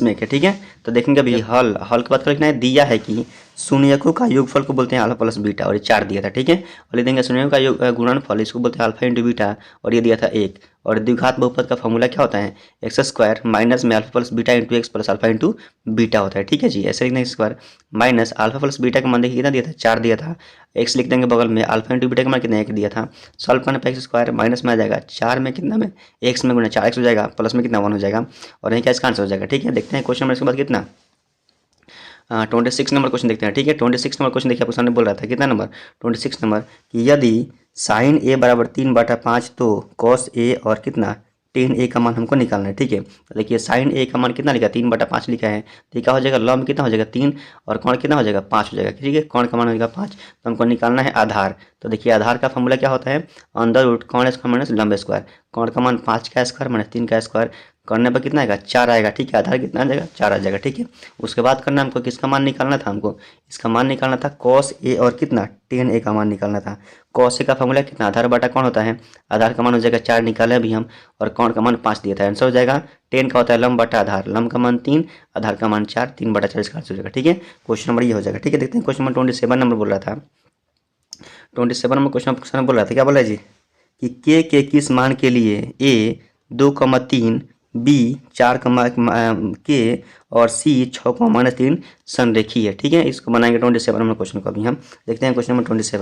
Speaker 1: है। ठीक है, तो देखेंगे अभी हल के बाद लिखना है, दिया है कि शून्यकों का योगफल को बोलते हैं अल्फा प्लस बीटा और ये 4 दिया था। ठीक है, और लिख देंगे शून्यकों का योग गुणनफल इसको बोलते हैं अल्फा इंटू बीटा और ये दिया था 1 और द्विघात बहुपद का फॉर्मूला क्या होता है x² माइनस में alpha plus beta into x plus alpha into beta होता है। ठीक है जी, ऐसे लिखना है square minus alpha plus beta का मान देखिए कितना दिया था 4 दिया था, एक्स लिख देंगे बगल में, अल्फा इंटू बीटा का मान कितना 1 दिया था। सॉल्व करने पर x² माइनस में आ जाएगा 4 में कितना में एक्स में गुना 4x हो जाएगा, प्लस में कितना 1 हो जाएगा और यही क्या इसका आंसर हो जाएगा। ठीक है, देखते हैं क्वेश्चन नंबर इसके बाद कितना 26 नंबर क्वेश्चन देखते हैं। ठीक है, 26 नंबर क्वेश्चन देखिए आपको सामने बोल रहा था कितना नंबर 26 नंबर कि यदि साइन a बराबर 3/5 तो कॉस a और कितना टेन ए का मान हमको निकालना है। ठीक है, तो देखिए साइन ए का मान कितना लिखा है 3/5 लिखा है, तो क्या हो जाएगा लंब कितना हो जाएगा 3 और कोण कितना हो जाएगा 5 हो जाएगा। ठीक है, कोण का मान हो जाएगा 5, तो हमको निकालना है आधार। तो देखिए आधार का फॉर्मूला क्या होता है अंडर रूट कोण स्क्वायर माइनस लंब स्क्वायर, कोण का मान 5 का स्क्वायर माइनस 3 का स्क्वायर करने पर कितना आएगा 4 आएगा। ठीक है, आधार कितना आ जाएगा 4 आ जाएगा। ठीक है, उसके बाद करना हमको किसका मान निकालना था, हमको इसका मान निकालना था कॉस ए और कितना टेन ए का मान निकालना था। कॉस ए का फॉर्मूला कितना आधार बटा कौन होता है, आधार का मान हो जाएगा 4 निकाले अभी हम और कौन का मान 5 दिया था, आंसर हो जाएगा 10 का होता है लंब बटा आधार, लंब का मान 3 आधार का मान 4 3/4 इसका आंसर हो जाएगा। ठीक है, क्वेश्चन नंबर ये हो जाएगा। ठीक है, देखते हैं क्वेश्चन नंबर 27 नंबर बोल रहा था 27 नंबर क्वेश्चन बोल रहा था क्या बोला जी कि के किस मान के लिए ए 2,3 बी 4, के और सी 6,-3 संरेखी है। ठीक है, इसको बनाएंगे 27 नंबर क्वेश्चन को अभी हम देखते हैं। क्वेश्चन नंबर 27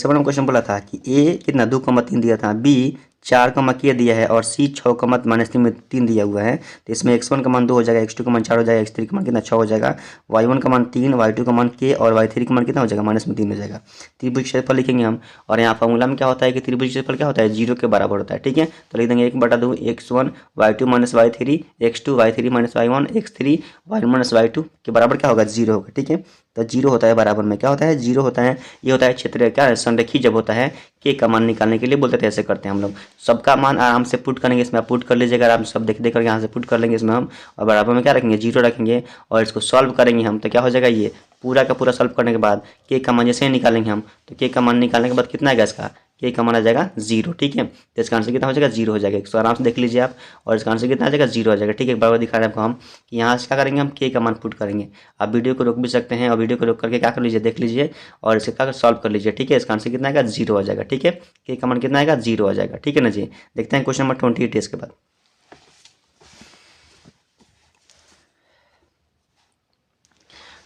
Speaker 1: में क्वेश्चन बोला था कि ए कितना 2,3 दिया था, बी 4 के दिया है और सी 6,-3 दिया हुआ है। तो इसमें x1 का मान 2 हो जाएगा, x2 का मान 4 हो जाएगा, x3 का मान कितना 6 हो जाएगा, y1 का मान 3, y2 का मान k और y3 का मान कितना हो जाएगा -3 हो जाएगा। त्रिभुज क्षेत्रफल लिखेंगे हम और यहाँ फॉर्मूला में क्या होता है कि त्रिभुज क्षेत्रफल क्या होता है 0 के बराबर होता है। ठीक है, तो लिख देंगे 1/2 x1 y2 minus y3 x2 y3 minus y1 x3 y1 minus y2 के बराबर क्या होगा 0 होगा। ठीक है, तो 0 होता है बराबर में क्या होता है 0 होता है, ये होता है क्षेत्र क्या है संरेखी जब होता है के का मान निकालने के लिए बोलते थे, ऐसे करते हैं हम लोग। सबका मान आराम से पुट करेंगे, इसमें आप पुट कर लीजिएगा आराम से, सब देख कर यहाँ से पुट कर लेंगे इसमें हम और बराबर में क्या रखेंगे 0 रखेंगे और इसको सॉल्व करेंगे हम, तो क्या हो जाएगा ये पूरा का पूरा सॉल्व करने के बाद के का मान जैसे ही निकालेंगे हम, तो के का मान निकालने के बाद कितना आएगा इसका के का मान आ जाएगा 0। ठीक है, तो इसका आंसर कितना हो जाएगा 0 हो जाएगा, इसको आराम से देख लीजिए आप और इसका आंसर कितना आ जाएगा 0 हो जाएगा। ठीक है, बराबर दिखा रहे हैं आपको हम कि यहाँ से क्या करेंगे हम के का मान पुट करेंगे। आप वीडियो को रोक भी सकते हैं और वीडियो को रोक करके क्या कर लीजिए देख लीजिए और इसे क्या सॉल्व कर लीजिए। ठीक है, इसका आंसर कितना आएगा 0 हो जाएगा। ठीक है, के का मान कितना आएगा 0 हो जाएगा। ठीक है ना जी, देखते हैं क्वेश्चन नंबर 28 इसके बाद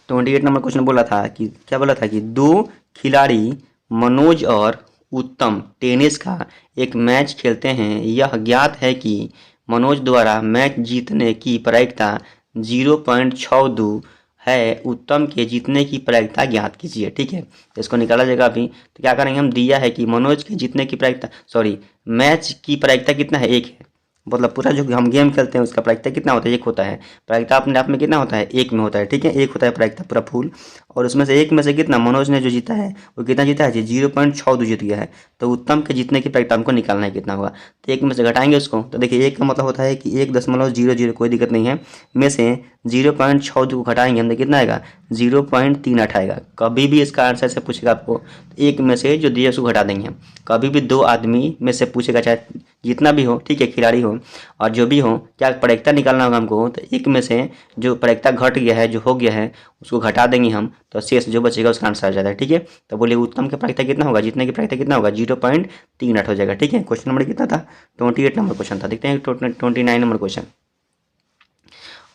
Speaker 1: 28 नंबर क्वेश्चन बोला था कि क्या बोला था कि दो खिलाड़ी मनोज और उत्तम टेनिस का एक मैच खेलते हैं। यह ज्ञात है कि मनोज द्वारा मैच जीतने की प्रायिकता 0.62 है। उत्तम के जीतने की प्रायिकता ज्ञात कीजिए। ठीक है, तो इसको निकाला जाएगा अभी। तो क्या करेंगे हम, दिया है कि मनोज के जीतने की प्रायिकता, सॉरी, मैच की प्रायिकता कितना है, 1 है। मतलब पूरा जो हम गेम खेलते हैं उसका प्रायिकता कितना होता है, 1 होता है। प्रायिकता अपने आप में कितना होता है, 1 में होता है। ठीक है, 1 होता है प्रायिकता पूरा फुल। और उसमें से 1 में से कितना मनोज ने जो जीता है वो कितना जीता है जी, 0.62 जीत गया है। तो उत्तम के जीतने की प्रायिकता हमको निकालना है कितना होगा। तो 1 में से घटाएंगे उसको, तो देखिए 1 का मतलब होता है कि 1.00, कोई दिक्कत नहीं है, में से 0.62 को घटाएंगे हम तो कितना आएगा, 0.38 आएगा। कभी भी इसका आंसर से पूछेगा आपको, 1 में से जो दिए उसको घटा देंगे हम। कभी भी 2 आदमी में से पूछेगा, चाहे जितना भी हो, ठीक है, खिलाड़ी हो और जो भी हो, क्या प्रायिकता निकालना होगा हमको। तो 1 में से जो प्रायिकता घट गया है, जो हो गया है, उसको घटा देंगे हम, तो शेष जो बचेगा उसका आंसर आ जाता है। ठीक है, तो बोलिए उत्तम की प्रायिकता कितना होगा, जीतने की प्रायिकता कितना होगा, 0.38 हो जाएगा। ठीक है, क्वेश्चन नंबर कितना था, 28 नंबर क्वेश्चन था। देखते हैं 29 नंबर क्वेश्चन।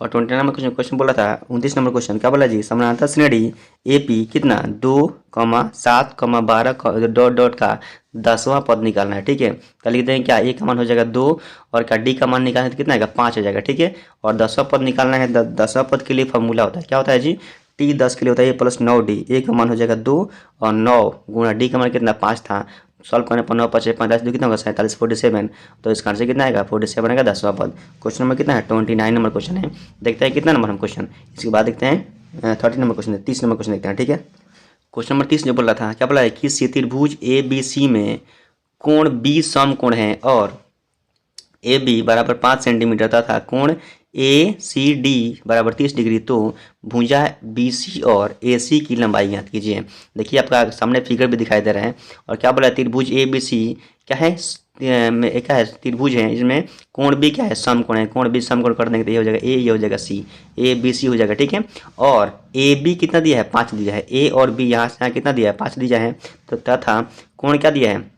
Speaker 1: और 29 नंबर क्वेश्चन बोला था, 29 नंबर क्वेश्चन क्या बोला जी, समानांतर श्रेणी एपी कितना 2,7,12 डॉट डॉट का 10वां पद निकालना है। ठीक है, तो लिख देंगे क्या, ए का मान हो जाएगा 2 और क्या डी का मान निकालना है तो कितना आएगा, 5 हो जाएगा। ठीक है, और 10वां पद निकालना है। 10वां पद के लिए फॉर्मूला होता है, क्या होता है जी, टी 10 के लिए होता है A+9D। ए का मान हो जाएगा 2 और 9 गुणा डी का मान कितना 5 था। सॉल्व करने पर 9 5 45 कितना होगा, 47 47। तो इसका आंसर कितना आएगा, 47 आएगा 10वां पद। क्वेश्चन नंबर कितना है, 29 नंबर क्वेश्चन है। देखते हैं कितना नंबर हम क्वेश्चन, इसके बाद देखते हैं 30 नंबर क्वेश्चन है, 30 नंबर क्वेश्चन देखते हैं। ठीक है, क्वेश्चन नंबर 30 जो बोल रहा था, क्या बोला है कि क्षैतिज ABC में कोण B समकोण है और AB बराबर 5 सेंटीमीटर तथा कोण ACD बराबर 30 डिग्री। तो भुजा BC और AC की लंबाई ज्ञात कीजिए। देखिए आपका सामने फिगर भी दिखाई दे रहा है। और क्या बोला है, त्रिभुज ABC क्या है, क्या है, त्रिभुज है, इसमें कोण B क्या है, समकोण है। कोण B समकोण कर देंगे तो ये हो जाएगा A, ये हो जाएगा C, ABC हो जाएगा। ठीक है, और AB कितना दिया है, 5 दिया है। A और B यहाँ से यहाँ कितना दिया है, 5 दिया है। तो तथा कोण क्या दिया है,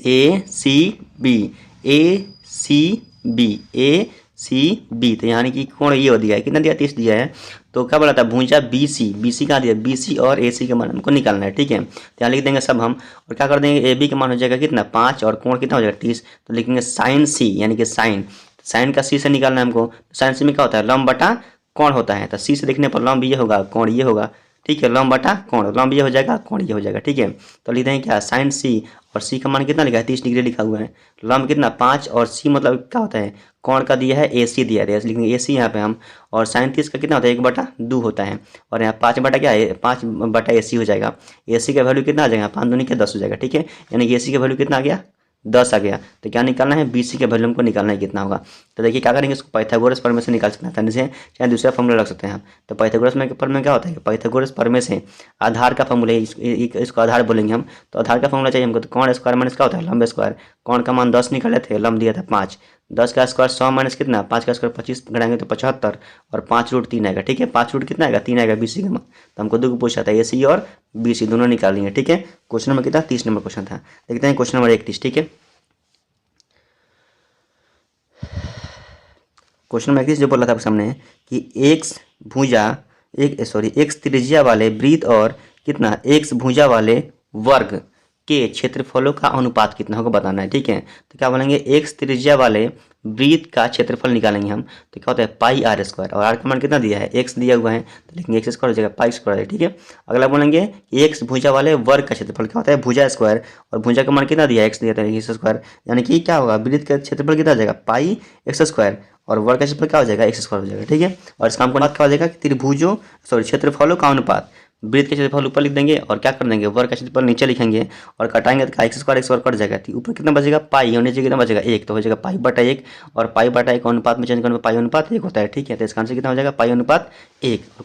Speaker 1: ACB, ACB, ACB, तो यानी कि कोण ये हो दिया है, कितना दिया, 30 दिया है। तो क्या बोला था, भुजा BC कहाँ दिया, BC और AC का मान हमको निकालना है। ठीक है, तो यहाँ लिख देंगे सब हम, और क्या कर देंगे, AB का मान हो जाएगा कितना 5 और कोण कितना हो जाएगा 30। तो लिखेंगे साइन C, यानी कि साइन का C से निकालना है हमको। साइन C में क्या होता है, लंब बटा कोण होता है। तो C से देखने पर लंब ये होगा, कोण ये होगा। ठीक है, लंब बटा कोण, लंब ये हो जाएगा, कोण ये हो जाएगा। ठीक है, तो लिख देंगे क्या, साइन C और C का मान कितना लिखा है, 30 डिग्री लिखा हुआ है। लंब कितना 5 और C मतलब क्या होता है, कोण का दिया है AC दिया है, लिखेंगे AC यहाँ पे हम। और साइन 30 का कितना होता है, 1/2 होता है। और यहाँ 5 बटा क्या है, 5/, AC हो जाएगा। AC का वैल्यू कितना आ जाएगा, 5 दूनी के 10 हो जाएगा। ठीक है, यानी कि AC का वैल्यू कितना आ गया, 10 आ गया। तो क्या निकालना है, BC के वैल्यू हमको निकालना है कितना होगा। तो देखिए क्या करेंगे, इसको पाइथागोरस प्रमेय से निकाल सकते हैं, से चाहे दूसरा फॉर्मूला रख सकते हैं हम। तो पाइथागोरस में प्रमेय क्या होता है, पाइथागोरस प्रमेय से आधार का फॉर्मूला, इसको आधार बोलेंगे हम। तो आधार का फॉर्मूला चाहिए हमको, तो कोण स्क्वायर माइनस क्या होता है, लंब स्क्वायर। कोण का मान 10 निकाले थे, लंब दिया था 5। 10 का स्क्वायर 100 माइनस कितना, 5 का स्क्वायर 25 घटाएंगे तो 75 और 5√3 आएगा। ठीक है, 5 कितना आएगा, 3 आएगा BC का मान। तो हमको 2 को पूछा था, AC और BC दोनों निकाल लेंगे। ठीक है, क्वेश्चन नंबर कितना, 30 नंबर क्वेश्चन था। देखते हैं क्वेश्चन नंबर 31। ठीक है, क्वेश्चन नंबर 31 जो बोला था आपके सामने कि x त्रिज्या वाले वृत्त और कितना x भुजा वाले वर्ग के क्षेत्रफलों का अनुपात कितना होगा बताना है। ठीक है, तो क्या बोलेंगे, x त्रिज्या वाले वृत्त का क्षेत्रफल निकालेंगे हम। तो क्या होता है, πr², और r का मान कितना दिया है, x दिया हुआ है, तो लिखेंगे x² हो जाएगा, π²। ठीक है, अगला बोलेंगे कि x भुजा वाले वर्ग का क्षेत्रफल क्या होता है, भुजा स्क्वायर, और भुजा का मान कितना दिया है, x दिया था, x², यानी कि क्या होगा, वृत्त का क्षेत्रफल कितना आ जाएगा, πx², और वर्ग का क्षेत्रफल क्या हो जाएगा, x² हो जाएगा। ठीक है, और इसका हमको अनुपात क्या हो जाएगा, त्रिभुजों क्षेत्रफलों का अनुपात। वृत्त के क्षेत्रफल ऊपर लिख देंगे और क्या कर देंगे, वर्ग का क्षेत्रफल नीचे लिखेंगे और कटाएंगे तो x² कट जाएगा। ऊपर कितना बचेगा, पाई, और नीचे कितना बचेगा, 1, तो हो जाएगा π/1। और π/1 अनुपात में चेंज करने पर π/1 होता है। ठीक है, तो इसका आंसर कितना हो जाएगा, π/1। और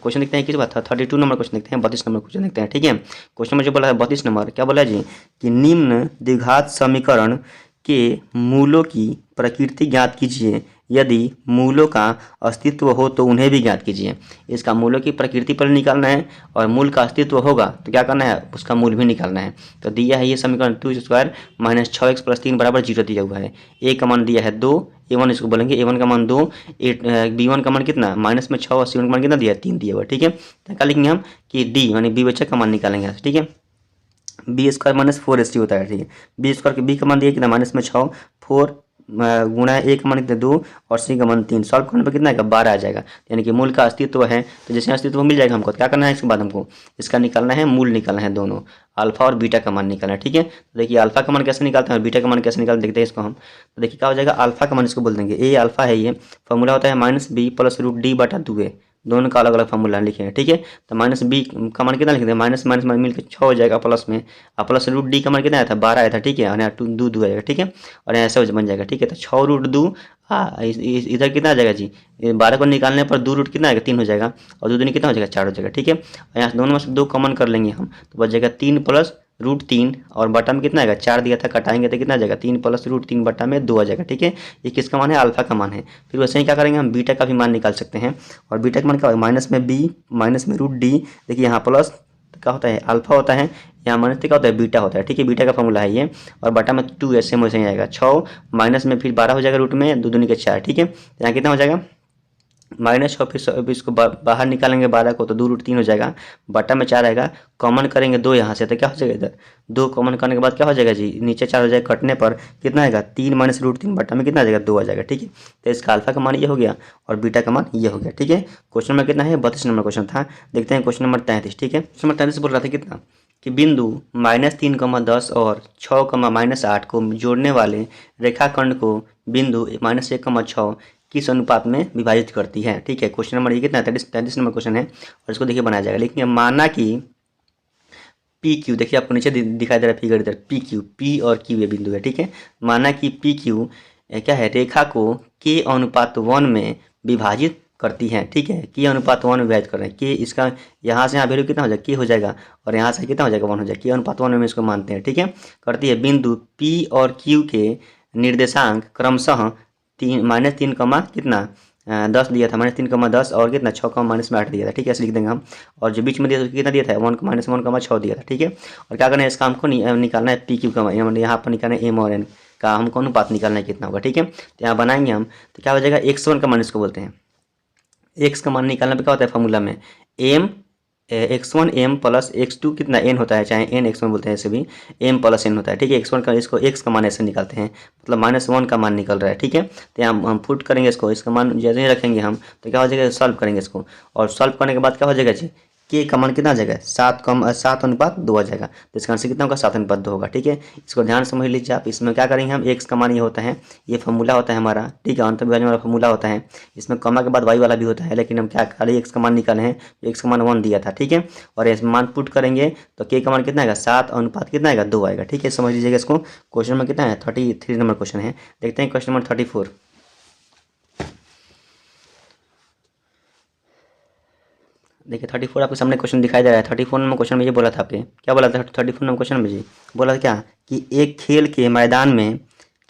Speaker 1: क्वेश्चन देखते हैं किस बात था, 32 नंबर क्वेश्चन देखते हैं, 32 नंबर क्वेश्चन देखते हैं। ठीक है, क्वेश्चन में जो बोला है 32 नंबर, क्या बोला जी कि निम्न द्विघात समीकरण के मूलों की प्रकृति ज्ञात कीजिए। यदि मूलों का अस्तित्व हो तो उन्हें भी ज्ञात कीजिए। इसका मूलों की प्रकृति पर निकालना है और मूल का अस्तित्व होगा तो क्या करना है, उसका मूल भी निकालना है। तो दिया है ये समीकरण 2 माइनस 6x प्लस 3 बराबर 0 दिया हुआ है। ए का मान दिया है 2, A1 इसको बोलेंगे, A1 का मान 2, B1 का मान कितना माइनस में 6 और C1 का मान कितना दिया है 3 दिया हुआ है। ठीक है, तो क्या लिखेंगे हम कि डी यानी बी बच्चा का मान निकालेंगे। ठीक है, बी स्क्वायर माइनस 4AC होता है। ठीक है, बी स्क्वायर के बी का मान दिया कितना माइनस में 6, 4 गुणा ए का मान कितना 2 और सी का मान 3। सॉल्व करने पर कितना आएगा 12 आ जाएगा। यानी कि मूल का अस्तित्व है, तो जैसे अस्तित्व मिल जाएगा हमको, क्या करना है इसके बाद हमको इसका निकालना है, मूल निकालना है, दोनों अल्फा और बीटा का मान निकालना है। ठीक है, तो देखिए अल्फा का मान कैसे निकालते हैं और बीटा का मान कैसे निकालते देखते हैं इसको हम। तो देखिए क्या हो जाएगा, अल्फा का मान इसको बोल देंगे ए अल्फा है, ये फॉर्मूला होता है minus b plus root d बटा 2a, दोनों का अलग अलग फॉर्मूला लिखे। ठीक है, तो माइनस बी का मान कितना लिख दें, माइनस माइनस में मिलकर 6 हो जाएगा, प्लस में और प्लस रूट डी का मान कितना आया था 12 आया था। ठीक है, और यहाँ 2 आएगा। ठीक है, और यहाँ ऐसा बन जाएगा। ठीक है, तो 6 रूट 2 इधर कितना आ जाएगा जी, 12 को निकालने पर 2 रूट कितना आएगा 3 हो जाएगा और 2 दूनी कितना हो जाएगा 4 हो जाएगा। ठीक है, और यहाँ दोनों में से 2 कॉमन कर लेंगे हम, तो बच जाएगा 3 प्लस रूट 3 और बटा में कितना आएगा 4 दिया था, कटाएंगे तो कितना आ जाएगा 3 प्लस रूट 3 बटा में 2 आ जाएगा। ठीक है, ये किसका मान है, अल्फा का मान है। फिर वैसे ही क्या करेंगे हम बीटा का भी मान निकाल सकते हैं, और बीटा का मान क्या होगा माइनस में बी माइनस में रूट डी, देखिए यहाँ प्लस क्या होता है अल्फा होता है, यहाँ माइनस क्या होता है बीटा होता है। ठीक है, बीटा का फॉर्मूला है ये, और बटा में 2 ऐसे में वैसे ही आएगा 6 माइनस में फिर 12 हो जाएगा रूट में 2 दूनी के 4। ठीक है, यहाँ कितना हो जाएगा माइनस 6, फिर इसको बाहर निकालेंगे 12 को तो 2 रूट 3 हो जाएगा, बटा में 4 आएगा, कॉमन करेंगे 2 यहाँ से तो क्या हो जाएगा इधर 2 कॉमन करने के बाद क्या हो जाएगा जी, नीचे 4 हो जाएगा, कटने पर कितना आएगा 3 माइनस रूट 3 बटा में कितना आ जाएगा 2 आ जाएगा। ठीक है, तो इसका अल्फा का मान ये हो गया और बीटा का मान ये हो गया। ठीक है, क्वेश्चन नंबर कितना है 32 नंबर क्वेश्चन था। देखते हैं क्वेश्चन नंबर 33। ठीक है, क्वेश्चन नंबर 33 बोल रहा था कितना कि बिंदु -3, 10 और 6, -8 को जोड़ने वाले रेखाखंड को बिंदु -1, 6 किस अनुपात में विभाजित करती है। ठीक है, क्वेश्चन नंबर ये कितना 33 नंबर क्वेश्चन है, और इसको देखिए बनाया जाएगा। लेकिन माना कि पी क्यू, देखिए आपको नीचे दिखाई दे रहा है फिगर इधर, पी क्यू, पी और क्यू ये बिंदु है। ठीक है, माना कि पी क्यू क्या है, रेखा को के अनुपात 1 में विभाजित करती है। ठीक है, के अनुपात 1 में विभाजित कर रहे हैं, के इसका यहाँ से यहाँ वैल्यू कितना हो जाएगा के हो जाएगा, और यहाँ से कितना हो जाएगा 1 हो जाएगा, के अनुपात 1 में इसको मानते हैं। ठीक है, करती है बिंदु पी और क्यू के निर्देशांक क्रमशः -3, कितना 10 दिया था, -3, 10 और कितना 6, -8 दिया था। ठीक है, ऐसे लिख देंगे हम, और जो बीच में दिया था कितना दिया था 1, 6 दिया था। ठीक है, और क्या करना है इसका हमको निकालना है पी क्यू का, यहाँ पर निकालना है एम और एन का हमको अनुपात निकालना है कितना होगा। ठीक है, तो यहाँ बनाएंगे हम, तो क्या हो जाएगा x1 का मान इसको बोलते हैं, x का मान निकालने पे क्या होता है फॉर्मूला में m x1 m plus x2 कितना n होता है, चाहे n x1 बोलते हैं, ऐसे भी m प्लस n होता है। ठीक है, x1 का इसको x का मान ऐसे निकालते हैं, मतलब -1 का मान निकल रहा है। ठीक है, तो यहाँ हम पुट करेंगे इसको, इसका मान जैसे ही रखेंगे हम तो क्या हो जाएगा सॉल्व करेंगे इसको, और सॉल्व करने के बाद क्या हो जाएगा जी के का मान कितना आ जाएगा 7:2 आ जाएगा, तो इसका आंसर कितना होगा 7:2 होगा। ठीक है, इसको ध्यान समझ लीजिए आप। इसमें क्या करेंगे हम x का मान ये होता है, ये फॉर्मूला होता है हमारा। ठीक है, अंत विभाजन वाला फॉर्मूला होता है, इसमें कॉमा के बाद y वाला भी होता है, लेकिन हम क्या खाली x का मान निकाले हैं, x का मान 1 दिया था। ठीक है, और इसमें मान पुट करेंगे तो k का मान कितना आएगा 7 कितना आएगा 2 आएगा। ठीक है, समझ लीजिएगा इसको। क्वेश्चन में कितना है 33 नंबर क्वेश्चन है। देखते हैं क्वेश्चन नंबर 34। देखिए 34 आपके सामने क्वेश्चन दिखाई दे रहा है। 34 नंबर क्वेश्चन में ये बोला था आपके, क्या बोला था 34 नंबर क्वेश्चन में जी, बोला था क्या कि एक खेल के मैदान में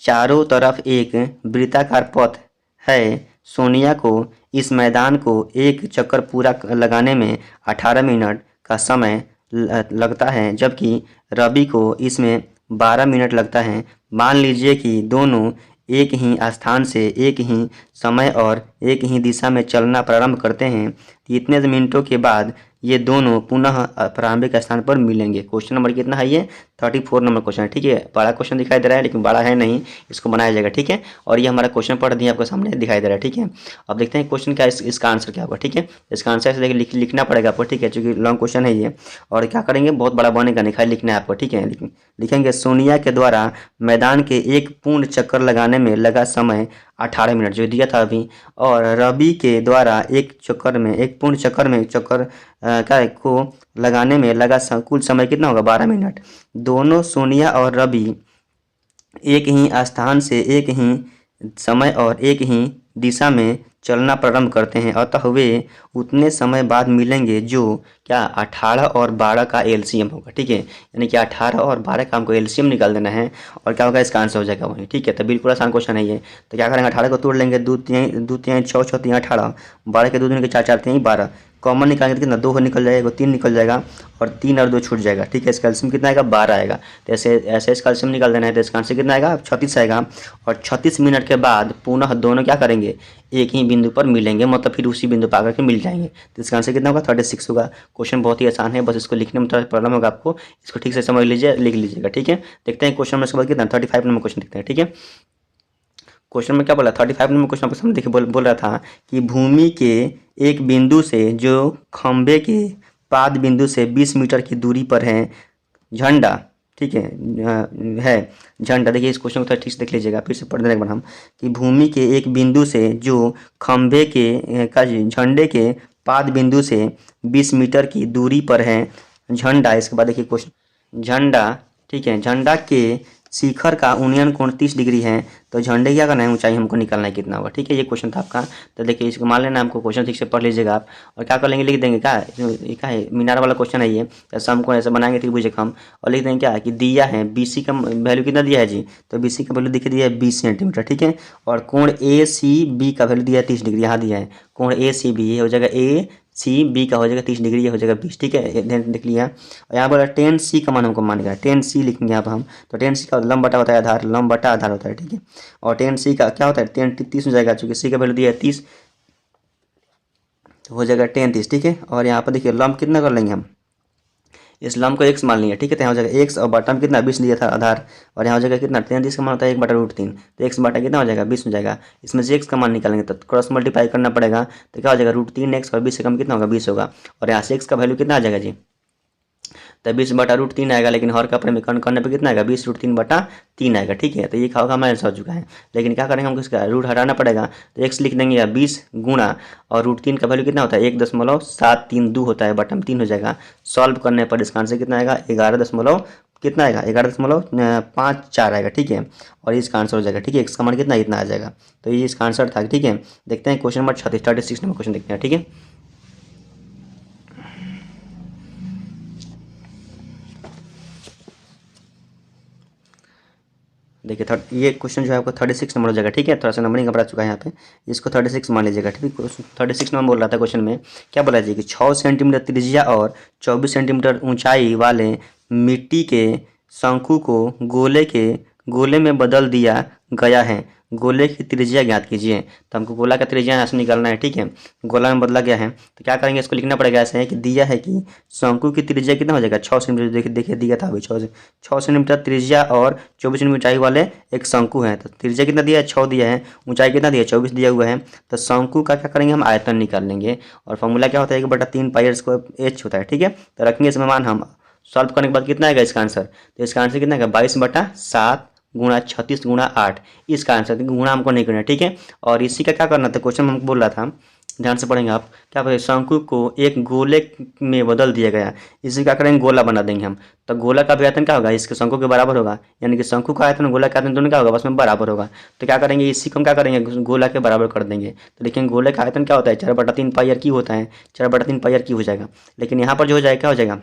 Speaker 1: चारों तरफ एक वृत्ताकार पथ है, सोनिया को इस मैदान को एक चक्कर पूरा लगाने में 18 मिनट का समय लगता है, जबकि रवि को इसमें 12 मिनट लगता है। मान लीजिए कि दोनों एक ही स्थान से एक ही समय और एक ही दिशा में चलना प्रारंभ करते हैं, इतने मिनटों के बाद ये दोनों पुनः प्रारंभिक स्थान पर मिलेंगे। क्वेश्चन नंबर कितना है ये 34 नंबर क्वेश्चन है। ठीक है, बड़ा क्वेश्चन दिखाई दे रहा है लेकिन बड़ा है नहीं, इसको बनाया जाएगा। ठीक है, और ये हमारा क्वेश्चन पढ़ दिया आपको सामने दिखाई दे रहा है। ठीक है, अब देखते हैं क्वेश्चन क्या इसका आंसर क्या होगा। ठीक है, इसका आंसर ऐसे देखिए लिखना पड़ेगा आपको। ठीक है, चूँकि लॉन्ग क्वेश्चन है ये, और क्या करेंगे बहुत बड़ा बनेगा नहीं, खाली लिखना है आपको। ठीक है, लिखेंगे सोनिया के द्वारा मैदान के एक पूर्ण चक्कर लगाने में लगा समय 18 मिनट जो दिया था अभी, और रवि के द्वारा एक पूर्ण चक्कर में क्या को लगाने में लगा कुल समय कितना होगा 12 मिनट। दोनों सोनिया और रवि एक ही स्थान से एक ही समय और एक ही दिशा में चलना प्रारंभ करते हैं, अतः वे उतने समय बाद मिलेंगे जो क्या 18 और 12 का एलसीएम होगा। ठीक है, यानी कि 18 और 12 का हमको एलसीएम निकाल देना है और क्या होगा, इसका आंसर हो जाएगा वही। ठीक है, तो बिल्कुल आसान क्वेश्चन है ये। तो क्या करेंगे, 18 को तोड़ लेंगे, 2 3 6 6 3 18, 12 के 2 दूनी के 4 4 3 12, कॉमन निकालेंगे तो कितना 2 निकल जाएगा, 3 निकल जाएगा और 3 और 2 छूट जाएगा। ठीक है, इसका एलसीएम कितना आएगा, 12 आएगा। तो ऐसे ऐसे इसका एलसीएम निकाल देना है, तो इसका आंसर कितना आएगा, 36 आएगा। और 36 मिनट के बाद पुनः दोनों क्या करेंगे, एक ही बिंदु पर मिलेंगे, मतलब फिर उसी बिंदु पर आकर के मिल जाएंगे। तो इसका आंसर कितना होगा, 36 होगा। क्वेश्चन बहुत ही आसान है, बस इसको लिखने में थोड़ा प्रॉब्लम होगा आपको, इसको ठीक से समझ लीजिए, लिख लीजिएगा। ठीक है, देखते हैं क्वेश्चन में इसके बाद कितना 35 नंबर क्वेश्चन देखते हैं। ठीक है, क्वेश्चन में क्या बोला, 35 नंबर क्वेश्चन आपको समझ देखिए, बोल रहा था कि भूमि के एक बिंदु से जो खंभे के पाद बिंदु से 20 मीटर की दूरी पर है झंडा। ठीक है झंडा। देखिए इस क्वेश्चन को थोड़ा ठीक से देख लीजिएगा, फिर से पढ़ देने के बाद हम कि भूमि के एक बिंदु से जो खंभे के का झंडे के पाद बिंदु से 20 मीटर की दूरी पर है झंडा। इसके बाद देखिए क्वेश्चन, झंडा, ठीक है, झंडा के शिखर का उन्नयन कोण 30 डिग्री है, तो झंडे क्या करना है, ऊंचाई हमको निकालना है कितना होगा। ठीक है, ये क्वेश्चन था आपका। तो देखिए इसको मान लेना, हमको क्वेश्चन ठीक से पढ़ लीजिएगा आप, और क्या कर लेंगे, लिख देंगे क्या, ये क्या है, मीनार वाला क्वेश्चन है ये। ऐसा हमको ऐसे बनाएंगे त्रिभुज हम, और लिख देंगे क्या कि दिया है बीसी का वैल्यू कितना दिया है जी, तो बीसी का वैल्यू दिखा दिया है 20 सेंटीमीटर। ठीक है, और कोण ए सी बी का वैल्यू दिया है 30 डिग्री, यहाँ दिया है कोण ए सी बी, ये हो जाएगा ए सी बी का हो जाएगा 30 डिग्री, ये हो जाएगा 20। ठीक है, देख लिया। और यहाँ पर 10 सी का मान हमको मान लिया, 10 सी लिखेंगे यहाँ पर हम। तो 10 सी का लंब बटा होता है आधार, लंब बटा आधार होता है। ठीक है, और 10 सी का क्या होता है, 10 30 हो जाएगा, चूंकि सी का वैल्यू दिया है 30, तो हो जाएगा 10 30। ठीक है, और यहाँ पर देखिए लंब कितना कर लेंगे हम, इस लंब को x मान लिया। ठीक है, तो यहाँ हो जाएगा x, और बटा में कितना 20 दिया था आधार, और यहाँ हो जाएगा कितना 33 का मान होता है 1/√3, तो x बटा कितना हो जाएगा 20 हो जाएगा। इसमें से x का मान निकालेंगे तो क्रॉस मल्टीप्लाई करना पड़ेगा, तो क्या हो जाएगा √3x, और 20 से कम कितना होगा 20 होगा, और यहाँ से x का वैल्यू कितना आ जाएगा जी, तो 20/√3 आएगा, लेकिन हर का परिमीकरण करने पे कितना आएगा 20√3/3 आएगा। ठीक है, तो ये क्या होगा, हमारा आंसर हो चुका है। लेकिन क्या करेंगे, हमको इसका रूट हटाना पड़ेगा, तो x लिख देंगे या 20 गुणा, और √3 का वैल्यू कितना होता है 1.732 होता है, बटम 3 हो जाएगा। सॉल्व करने पर इसका आंसर कितना आएगा, 11 कितना आएगा 11.54 आएगा। ठीक है, और इसका आंसर हो जाएगा। ठीक है, x का मान कितना इतना आ जाएगा, तो ये इसका आंसर था। ठीक है, देखते हैं क्वेश्चन नंबर 36 नंबर क्वेश्चन देखते हैं। ठीक है, देखिए ये क्वेश्चन जो है आपको 36 नंबर हो जाएगा। ठीक है, थोड़ा सा नंबरिंग घबरा चुका है यहाँ पे, इसको 36 मान लीजिएगा। ठीक है, 36 नंबर बोल रहा था क्वेश्चन में, क्या बोला जी कि 6 सेंटीमीटर त्रिज्या और 24 सेंटीमीटर ऊंचाई वाले मिट्टी के शंकु को गोले में बदल दिया गया है, गोले की त्रिज्या ज्ञात कीजिए। तो हमको गोला का त्रिज्या यहाँ से निकालना है। ठीक है, गोला में बदला गया है, तो क्या करेंगे, इसको लिखना पड़ेगा ऐसे है कि दिया है कि शंकु की त्रिज्या कितना हो जाएगा 6 सेंटीमीटर। देखिए दिया था अभी 6 सेंटीमीटर त्रिज्या और 24 सेंटीमीटर ऊंचाई वाले एक शंकु है। तो त्रिज्या कितना दिया है 6 दिया है, ऊंचाई कितना दिया है 24 दिया हुआ है। तो शंकु का क्या करेंगे, हम आयतन निकाल लेंगे, और फॉर्मूला क्या होता है 1/3 पाई स्क्वायर एच होता है। ठीक है, तो रखेंगे इसमें मान, हम सॉल्व करने के बाद कितना आएगा इसका आंसर, तो इसका आंसर कितना आएगा 22/7 गुणा 36 गुणा 8, इसका आंसर गुणा हमको नहीं करना है। ठीक है, और इसी का क्या करना था, क्वेश्चन हमको बोल रहा था, ध्यान से पढ़ेंगे आप, क्या बोले, शंकु को एक गोले में बदल दिया गया, इसी क्या करेंगे गोला बना देंगे हम। तो गोला का भी आयतन क्या होगा, इसके शंकु के बराबर होगा, यानी कि शंकु का आयतन गोला का आयतन दोनों क्या होगा बस में बराबर होगा। तो क्या करेंगे, इसी को हम क्या करेंगे गोला के बराबर कर देंगे। तो लेकिन गोले का आयतन क्या होता है 4/3 पाई आर क्यूब होता है, 4/3 पाई आर क्यूब हो जाएगा। लेकिन यहाँ पर जो हो जाएगा क्या हो जाएगा,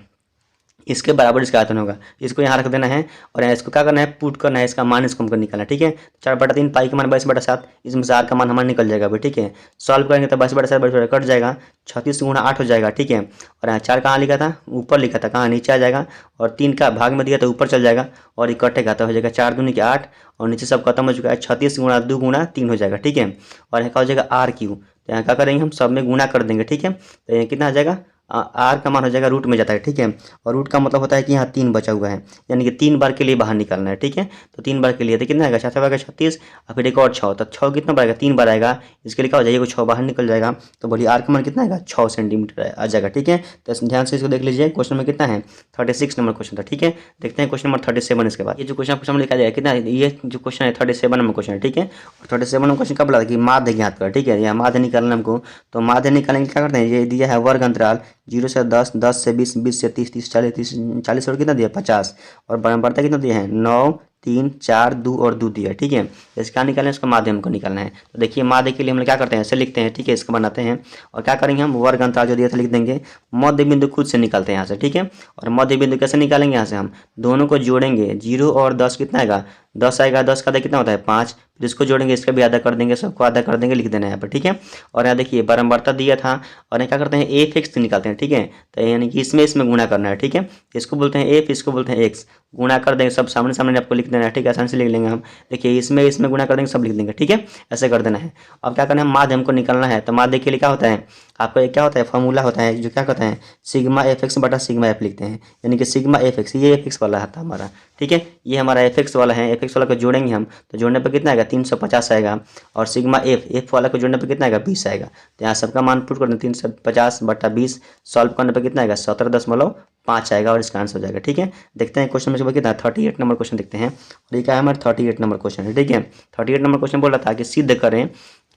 Speaker 1: इसके बराबर इसका आयतन होगा, इसको यहाँ रख देना है, और यहाँ इसको क्या करना है पुट करना है, इसका मान इसको हमको निकालना है। ठीक है, 4/3 पाई का मान 22/7, इसमें से आर का मान हमारा निकल जाएगा अभी। ठीक है, सॉल्व करेंगे तो 22/7 कट जाएगा, 36 गुणा 8 हो जाएगा। ठीक है, और यहाँ 4 कहाँ लिखा था, ऊपर लिखा था, कहाँ नीचे आ जाएगा, और 3 का भाग में दिया तो ऊपर चल जाएगा, और ये कटेगा तो हो जाएगा 4 दूनी के 8, और नीचे सब खत्म हो चुका है, 36 गुणा 2 गुणा 3 हो जाएगा। ठीक है, और यहाँ का हो जाएगा आर क्यू, तो यहाँ क्या करेंगे हम सब में गुणा कर देंगे। ठीक है, तो यहाँ कितना आ जाएगा, आर का मान हो जाएगा रूट में जाता है। ठीक है, और रूट का मतलब होता है कि यहाँ 3 बचा हुआ है, यानी कि 3 बार के लिए बाहर निकालना है। ठीक है, तो 3 बार के लिए तो कितना आएगा 7 आएगा 36, और फिर एक और 6, तो 6 कितना बढ़ेगा 3 बार आएगा, इसके लिए क्या हो जाएगा 6 बाहर निकल जाएगा, तो बोलिए आर का मान कितना आएगा 6 सेंटीमीटर आ जाएगा। ठीक है, तो ध्यान से इसको देख लीजिए, क्वेश्चन में कितना है 36 नंबर क्वेश्चन था। ठीक है, देखते हैं क्वेश्चन नंबर 37 इसके बाद। ये जो क्वेश्चन लिखा जाएगा कितना, ये जो क्वेश्चन है 37 नंबर क्वेश्चन है। ठीक है, और 37 नंबर क्वेश्चन कब बोला कि माध्य ज्ञात कर। ठीक है, यहाँ माध्य निकालना हमको, तो माध्य निकालेंगे क्या करते हैं, ये दिया है वर्ग अंतराल 0 से 10, 10 से 20, 20 से 30, 30 40, 30 40 और कितना दिया 50, और बढ़ता कितना दिया है 9, 3 4 2 और 2 दिया, ठीक है। इसका निकालना है, इसका माध्य हमको निकालना है। तो देखिए माध्य के लिए हम लोग क्या करते हैं, ऐसे लिखते हैं, ठीक है। इसको बनाते हैं और क्या करेंगे हम, वर्ग अंतराल जो दिया था लिख देंगे, मध्य बिंदु खुद से निकालते हैं यहाँ से, ठीक है। और मध्य बिंदु कैसे निकालेंगे, यहाँ से हम दोनों को जोड़ेंगे, 0 और 10 कितना आएगा, 10 आएगा, 10 का आधा कितना होता है 5, फिर इसको जोड़ेंगे, इसका भी आधा कर देंगे, सबको आधा कर देंगे, लिख देना है यहाँ पर, ठीक है। और यहाँ देखिए बारंबारता दिया था और यहाँ क्या करते हैं, एफ एक्स निकालते हैं, ठीक है। तो यानी कि इसमें गुणा करना है, ठीक है। इसको बोलते हैं एफ, इसको बोलते हैं एक्स, गुणा कर देंगे, सब सामने सामने आपको लिख देना है, ठीक है। आसानी से लिख लेंगे हम, देखिए इसमें गुणा कर देंगे, सब लिख देंगे, ठीक है। ऐसे कर देना है। अब क्या करना है, माध्य हमको निकालना है। तो माध्य के लिए क्या होता है, आपका एक क्या होता है, फॉर्मूला होता है जो क्या कहते हैं, सिग्मा एफ एक्स बटा सिग्मा एफ लिखते हैं, यानी कि सिग्मा एफ एक्स, ये एफ एक्स वाला था हमारा, ठीक है। ये हमारा एफ एक्स वाला है, एफ एक्स वाला को जोड़ेंगे हम, तो जोड़ने पर कितना आएगा 350 आएगा। और सिग्मा एफ वाला को जोड़ने पर कितना आएगा 20 आएगा। तो यहाँ सबका मान पुट कर दें, 350 बटा 20, सॉल्व करने पर कितना आएगा 17.5 आएगा और इसका आंसर हो जाएगा, ठीक है। देखते हैं क्वेश्चन में कितना 38 नंबर क्वेश्चन देखते हैं। और ये क्या है हमारा 38 नंबर क्वेश्चन है, ठीक है। 38 नंबर क्वेश्चन बोल रहा था कि सिद्ध करें,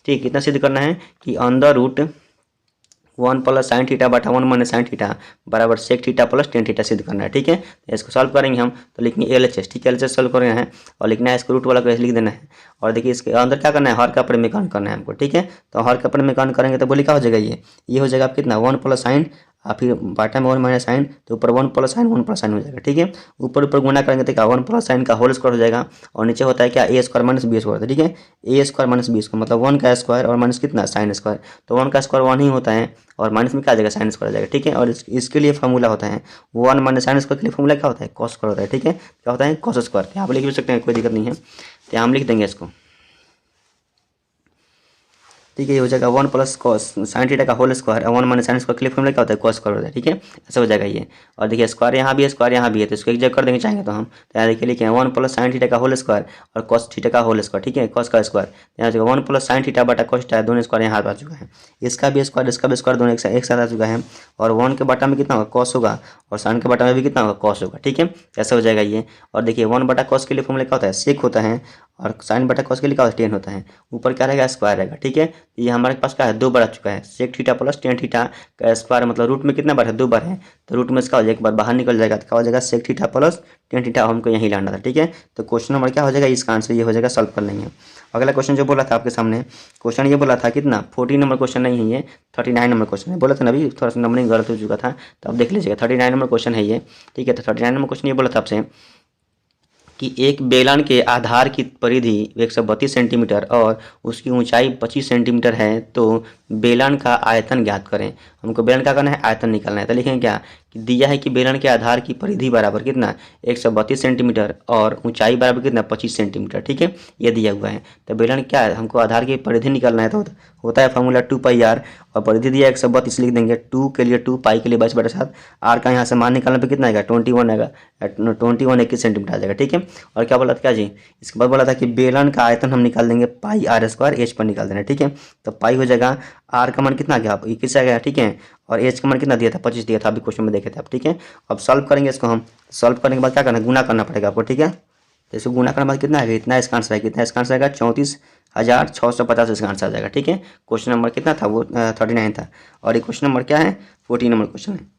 Speaker 1: ठीक, कितना सिद्ध करना है कि under root 1 plus sine theta बटा 1 माइनस साइन थीटा बराबर sec theta plus tan theta सिद्ध करना है, ठीक है। तो इसको सॉल्व करेंगे हम, तो लिखेंगे LHS, ठीक है। LHS सॉल्व करना है और लिखना है इसको रूट वाला को ऐसे लिख देना है। और देखिए इसके अंदर क्या करना है, हर का परिमेकरण करना है हमको, ठीक है। तो हर का परिमेकरण करेंगे तो बोलिए क्या हो जाएगा, ये हो जाएगा आप कितना 1 प्लस साइन, फिर बाटा में 1 माइनस साइन, तो ऊपर 1 प्लस साइन 1 प्लस साइन हो जाएगा, ठीक है। ऊपर गुना करेंगे तो क्या 1 प्लस साइन का होल स्क्वायर हो जाएगा और नीचे होता है क्या ए स्क्वायर माइनस बी स्क्वायर, ठीक है। ए स्क्वायर माइनस बी स्क्वायर मतलब 1 का स्क्वायर और माइनस कितना साइन स्क्वायर, तो 1 का स्क्वायर 1 ही होता है और माइनस में क्या आ जाएगा साइन स्क्वायर आ जाएगा, ठीक है। और इसके लिए फॉर्मूला होता है 1 माइनस साइन स्क्वायर के लिए फॉर्मूला क्या होता है कॉस स्क्वायर होता है, ठीक है। क्या होता है कॉस स्क्वायर, यहाँ पर लिख भी सकते हैं, कोई दिक्कत नहीं है। तो यहाँ हम लिख देंगे इसको, ठीक है। ये हो जाएगा 1 प्लस कॉस साइन थीटा का whole square, 1 minus sine square के लिए फॉर्मूला क्या होता है कॉस स्क्वायर होता है, ठीक है। ऐसा हो जाएगा ये। और देखिए स्क्वायर यहाँ भी है, स्क्वायर यहाँ भी है, तो इसको एक जगह कर देंगे चाहेंगे तो हम, तो यहाँ देखिए लिखे 1 प्लस साइन थीटा का होल स्क्वायर और कॉस थीटा का होल स्क्वायर, ठीक है, कॉस का स्क्वायर। यहाँ जो 1 प्लस साइन थीटा बटा कॉस थीटा दोनों स्क्वायर यहाँ आ चुका है, इसका भी स्क्वायर इसका भी स्क्वायर दोनों एक साथ आ चुका है। और 1 के बटा में कितना होगा कॉस होगा और साइन के बटा में भी कितना होगा कॉस होगा, ठीक है। ऐसा हो जाएगा ये। और देखिए 1 बटा कॉस के लिए फॉर्मूला क्या होता है सेक होता है और साइन बटा कॉस के लिए क्या होता है टेन होता है, ऊपर क्या रहेगा स्क्वायर रहेगा, ठीक है। ये हमारे पास क्या है 2 बार आ चुका है, sec theta plus tan theta का स्क्वायर मतलब रूट में कितना बार है 2 बार है, तो रूट में इसका हो जाएगा एक बार बाहर निकल जाएगा, तो क्या हो जाएगा sec theta plus tan theta, हमको यहीं लाना था, ठीक है। तो क्वेश्चन नंबर क्या हो जाएगा, इसका आंसर ये हो जाएगा, सॉल्व कर लेंगे। अगला क्वेश्चन जो बोला था आपके सामने, क्वेश्चन ये बोला था कितना 40 नंबर क्वेश्चन नहीं है ये 39 नंबर क्वेश्चन है, बोला था ना अभी थोड़ा सा नंबरिंग गलत हो चुका था, तो अब देख लीजिएगा 39 नंबर क्वेश्चन है ये, ठीक है। तो 39 नंबर क्वेश्चन ये बोला था आपसे कि एक बेलन के आधार की परिधि 132 सेंटीमीटर और उसकी ऊंचाई 25 सेंटीमीटर है, तो बेलन का आयतन ज्ञात करें। हमको बेलन का करना है आयतन निकालना है, तो लिखेंगे क्या कि दिया है कि बेलन के आधार की परिधि बराबर कितना 132 सेंटीमीटर और ऊंचाई बराबर कितना 25 सेंटीमीटर, ठीक है, ये दिया हुआ है। तो बेलन क्या है, हमको आधार की परिधि निकालना है, तो होता है फॉर्मूला 2πr और परिधि दिया 132 लिख देंगे, 2 के लिए 2 पाई के लिए 22/7, आर का यहाँ से मान निकालने पर कितना आएगा 21 आएगा, 21 सेंटीमीटर आ जाएगा, ठीक है। और क्या बोला था क्या जी, इसके बाद बोला था कि बेलन का आयतन हम निकाल देंगे पाई आर स्क्वायर एच पर निकाल देना, ठीक है। तो पाई हो जाएगा, आर का मान कितना आ गया आप 21 आ गया, ठीक है। और एच का मान कितना दिया था 25 दिया था, अभी क्वेश्चन में देखे थे आप, ठीक है। अब सॉल्व करेंगे इसको हम, सॉल्व करने के बाद क्या करना गुना करना पड़ेगा आपको, ठीक है। तो इसको गुना करने के बाद कितना आएगा, इतना इसका आंसर है, कितना इसका आंसर आएगा 34,650 इसका आंसर आ जाएगा, ठीक है। क्वेश्चन नंबर कितना था वो 39 था और ये क्वेश्चन नंबर क्या है 40 नंबर क्वेश्चन है।